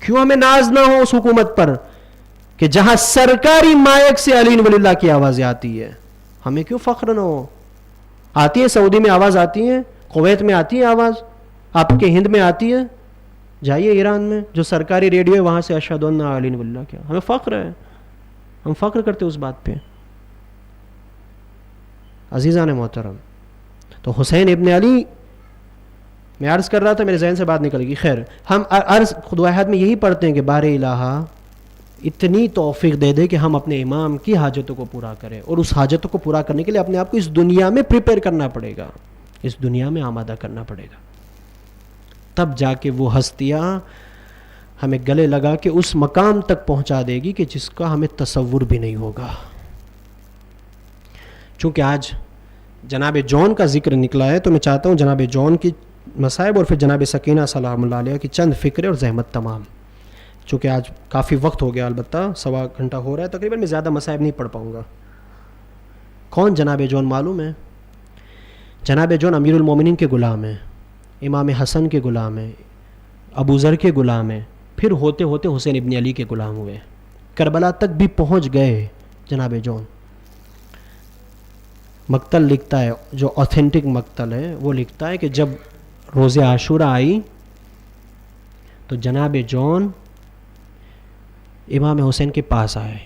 کیوں ہمیں ناز نہ ہو اس حکومت پر کہ جہاں سرکاری مائک سے علی ولی اللہ کی آوازیں آتی ہے؟ ہمیں کیوں فخر نہ ہو؟ آتی ہے, سعودی میں آواز آتی ہے, کویت میں آتی ہے آواز, آپ کے ہند میں آتی ہے, جائیے ایران میں جو سرکاری ریڈیو ہے وہاں سے اشہد ان علی ولی اللہ کیا. ہمیں فخر ہے, ہم فخر کرتے اس بات پہ. عزیزان محترم, تو حسین ابن علی, میں عرض کر رہا تھا میرے ذہن سے بات نکل گئی. خیر, ہم عرض خود واحد میں یہی پڑھتے ہیں کہ بار الہ اتنی توفیق دے دے کہ ہم اپنے امام کی حاجتوں کو پورا کریں, اور اس حاجتوں کو پورا کرنے کے لیے اپنے آپ کو اس دنیا میں پریپیئر کرنا پڑے گا, اس دنیا میں آمادہ کرنا پڑے گا. تب جا کے وہ ہستیاں ہمیں گلے لگا کے اس مقام تک پہنچا دے گی کہ جس کا ہمیں تصور بھی نہیں ہوگا. چونکہ آج جناب جون کا ذکر نکلا ہے تو میں چاہتا ہوں جناب جون کی مصائب اور پھر جناب سکینہ سلام اللہ علیہ کی چند فکریں اور زحمت تمام. چونکہ آج کافی وقت ہو گیا, البتہ 1.25 گھنٹہ ہو رہا ہے تقریباً, میں زیادہ مصائب نہیں پڑھ پاؤں گا. کون جناب جون معلوم ہے؟ جناب جون امیر المومنین کے غلام ہیں, امام حسن کے غلام ہیں, ابو ذر کے غلام ہیں, پھر ہوتے ہوتے حسین ابن علی کے غلام ہوئے, کربلا تک بھی پہنچ گئے. جناب جون مقتل لکھتا ہے, جو اوتھینٹک مقتل ہے وہ لکھتا ہے کہ جب روز عاشورہ آئی تو جناب جون امام حسین کے پاس آئے,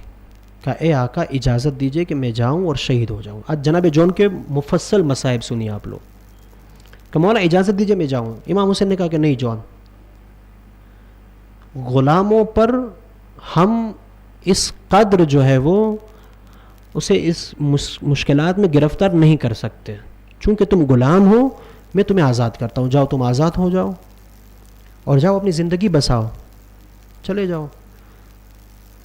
کہا اے آقا اجازت دیجئے کہ میں جاؤں اور شہید ہو جاؤں. آج جناب جون کے مفصل مصائب سنیے آپ لوگ, کہ مولا اجازت دیجئے میں جاؤں. امام حسین نے کہا کہ نہیں جون, غلاموں پر ہم اس قدر جو ہے وہ اسے اس مشکلات میں گرفتار نہیں کر سکتے. چونکہ تم غلام ہو, میں تمہیں آزاد کرتا ہوں, جاؤ تم آزاد ہو جاؤ اور جاؤ اپنی زندگی بساؤ, چلے جاؤ.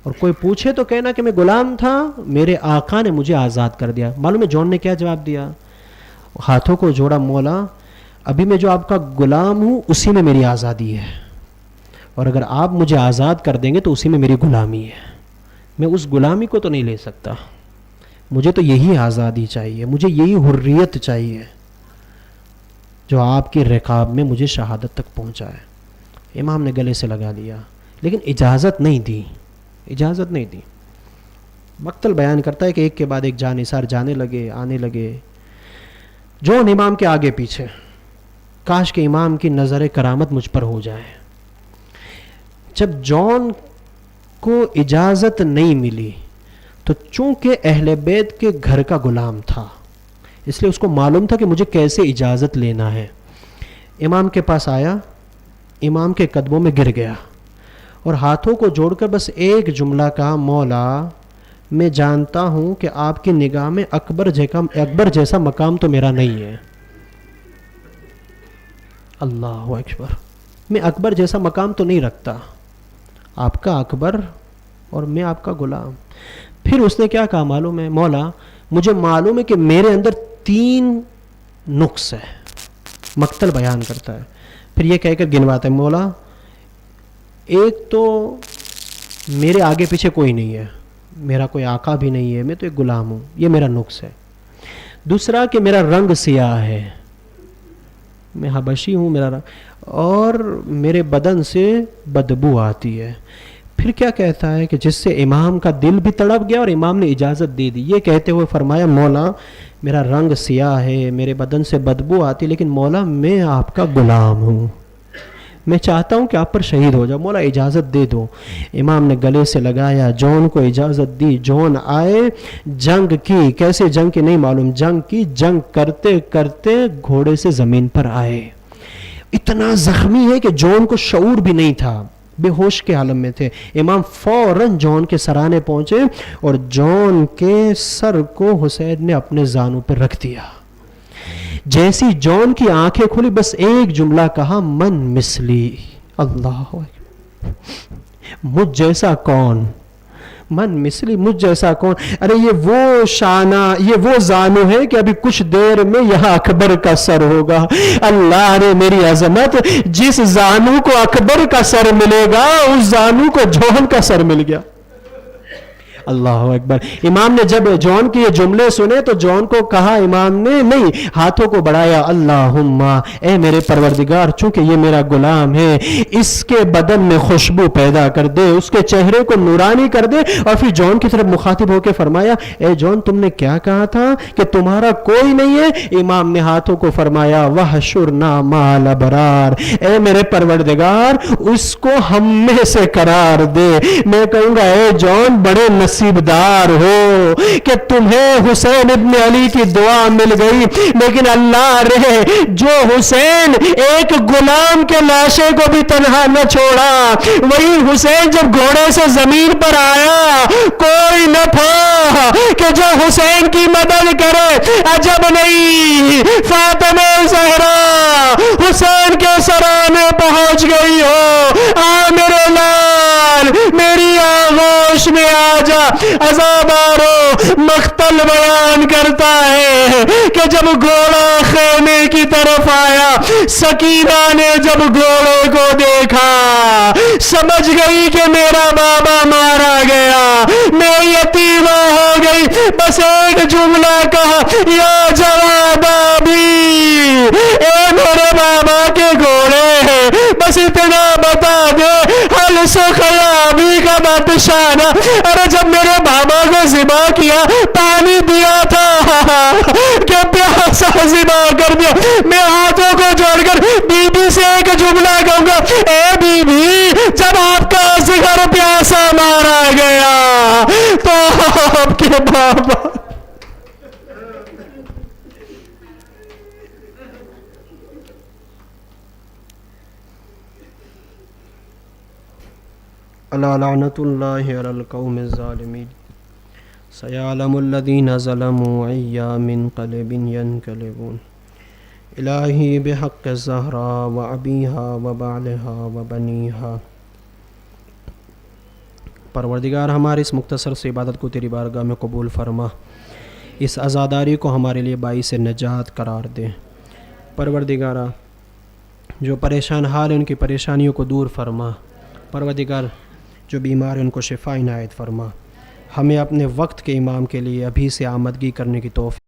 اور کوئی پوچھے تو کہنا کہ میں غلام تھا, میرے آقا نے مجھے آزاد کر دیا. معلوم ہے جون نے کیا جواب دیا؟ ہاتھوں کو جوڑا, مولا ابھی میں جو آپ کا غلام ہوں اسی میں میری آزادی ہے, اور اگر آپ مجھے آزاد کر دیں گے تو اسی میں میری غلامی ہے. میں اس غلامی کو تو نہیں لے سکتا, مجھے تو یہی آزادی چاہیے, مجھے یہی حریت چاہیے جو آپ کی رقاب میں مجھے شہادت تک پہنچائے. امام نے گلے سے لگا لیا, لیکن اجازت نہیں دی, اجازت نہیں دی. مقتل بیان کرتا ہے کہ ایک کے بعد ایک جانثار جانے لگے, آنے لگے. جون امام کے آگے پیچھے, کاش کہ امام کی نظر کرامت مجھ پر ہو جائے. جب جون کو اجازت نہیں ملی تو چونکہ اہل بیت کے گھر کا غلام تھا, اس لیے اس کو معلوم تھا کہ مجھے کیسے اجازت لینا ہے. امام کے پاس آیا, امام کے قدموں میں گر گیا اور ہاتھوں کو جوڑ کر بس ایک جملہ کہا, مولا میں جانتا ہوں کہ آپ کی نگاہ میں اکبر جیسا مقام تو میرا نہیں ہے. اللہ اکبر, میں اکبر جیسا مقام تو نہیں رکھتا, آپ کا اکبر اور میں آپ کا غلام. پھر اس نے کیا کہا معلوم ہے؟ مولا مجھے معلوم ہے کہ میرے اندر 3 نقص ہے. مقتل بیان کرتا ہے, پھر یہ کہہ کر گنواتا ہے, مولا ایک تو میرے آگے پیچھے کوئی نہیں ہے, میرا کوئی آقا بھی نہیں ہے, میں تو ایک غلام ہوں, یہ میرا نقص ہے. دوسرا کہ میرا رنگ سیاہ ہے, میں حبشی ہوں, میرا رنگ, اور میرے بدن سے بدبو آتی ہے. پھر پھر کیا کہتا ہے کہ جس سے امام کا دل بھی تڑپ گیا اور امام نے اجازت دے دی. یہ کہتے ہوئے فرمایا مولا میرا رنگ سیاہ ہے, میرے بدن سے بدبو آتی, لیکن مولا میں آپ کا غلام ہوں, میں چاہتا ہوں کہ آپ پر شہید ہو جاؤ, مولا اجازت دے دو. امام نے گلے سے لگایا, جون کو اجازت دی, جون آئے, جنگ کی. کیسے جنگ کی نہیں معلوم, جنگ کی. جنگ کرتے کرتے گھوڑے سے زمین پر آئے. اتنا زخمی ہے کہ جون کو شعور بھی نہیں تھا, بے ہوش کے عالم میں تھے. امام فوراً جون کے سرانے پہنچے اور جون کے سر کو حسین نے اپنے زانوں پر رکھ دیا. جیسی جون کی آنکھیں کھلی بس ایک جملہ کہا, من مثلی. اللہ اکبر, مجھ جیسا کون, من مثلی, مجھ جیسا کون. ارے یہ وہ شانہ, یہ وہ زانو ہے کہ ابھی کچھ دیر میں یہاں اکبر کا سر ہوگا. اللہ نے میری عظمت, جس زانو کو اکبر کا سر ملے گا اس زانو کو جون کا سر مل گیا. اللہ اکبر. امام نے جب جون کے یہ جملے سنے تو جون کو کہا, امام نے نہیں, ہاتھوں کو بڑھایا, اللہم اے میرے پروردگار چونکہ یہ میرا غلام ہے اس کے بدن میں خوشبو پیدا کر دے, اس کے چہرے کو نورانی کر دے. اور پھر جون کی طرف مخاطب ہو کے فرمایا, اے جون تم نے کیا کہا تھا کہ تمہارا کوئی نہیں ہے. امام نے ہاتھوں کو فرمایا, وحشرنا مال ابرار, اے میرے پروردگار اس کو ہم میں سے قرار دے. میں کہوں گا اے جون بڑے نصیبدار ہو کہ تمہیں حسین ابن علی کی دعا مل گئی, لیکن اللہ رہے جو حسین ایک غلام کے لاشے کو بھی تنہا نہ چھوڑا, وہی حسین جب گھوڑے سے زمین پر آیا کوئی نہ تھا کہ جو حسین کی مدد کرے. عجب نہیں فاطمہ زہرا حسین کے سرانے پہنچ گئی ہو, آ میرے لال میری آغوش میں آ جا. عذابارو مقتل بیان کرتا ہے کہ جب گھوڑا خیمے کی طرف آیا, سکینہ نے جب گھوڑے کو دیکھا سمجھ گئی کہ میرا بابا مارا گیا, میں یتیمہ ہو گئی. بس ایک جملہ کہا, یا جواب آبی, اے میرے بابا کے گھوڑے ہیں, بس اتنا بتا دے حل سخیابی کا بادشاہ. ارے جب میرے بابا کو ذبح کیا پانی دیا تھا کہ پیاسا ذبح کر دیا. میں ہاتھوں کو جوڑ کر بی بی سے ایک جملہ کہوں گا, اے بی بی جب آپ کا اصغر پیاسا مارا گیا تو آپ کے بابا الا لعنت اللہ علی القوم الظالمین سیعلم الذین ظلموا ای منقلب ینقلبون. الہی بحق الزہراء و ابیہا و بعلہا و بنیہا. پروردگار ہماری اس مختصر سے عبادت کو تیری بارگاہ میں قبول فرما, اس عزاداری کو ہمارے لیے باعث نجات قرار دے. پروردگارہ جو پریشان حال ان کی پریشانیوں کو دور فرما. پروردگار جو بیمار ہیں ان کو شفا عنایت فرما. ہمیں اپنے وقت کے امام کے لیے ابھی سے آمدگی کرنے کی توفیق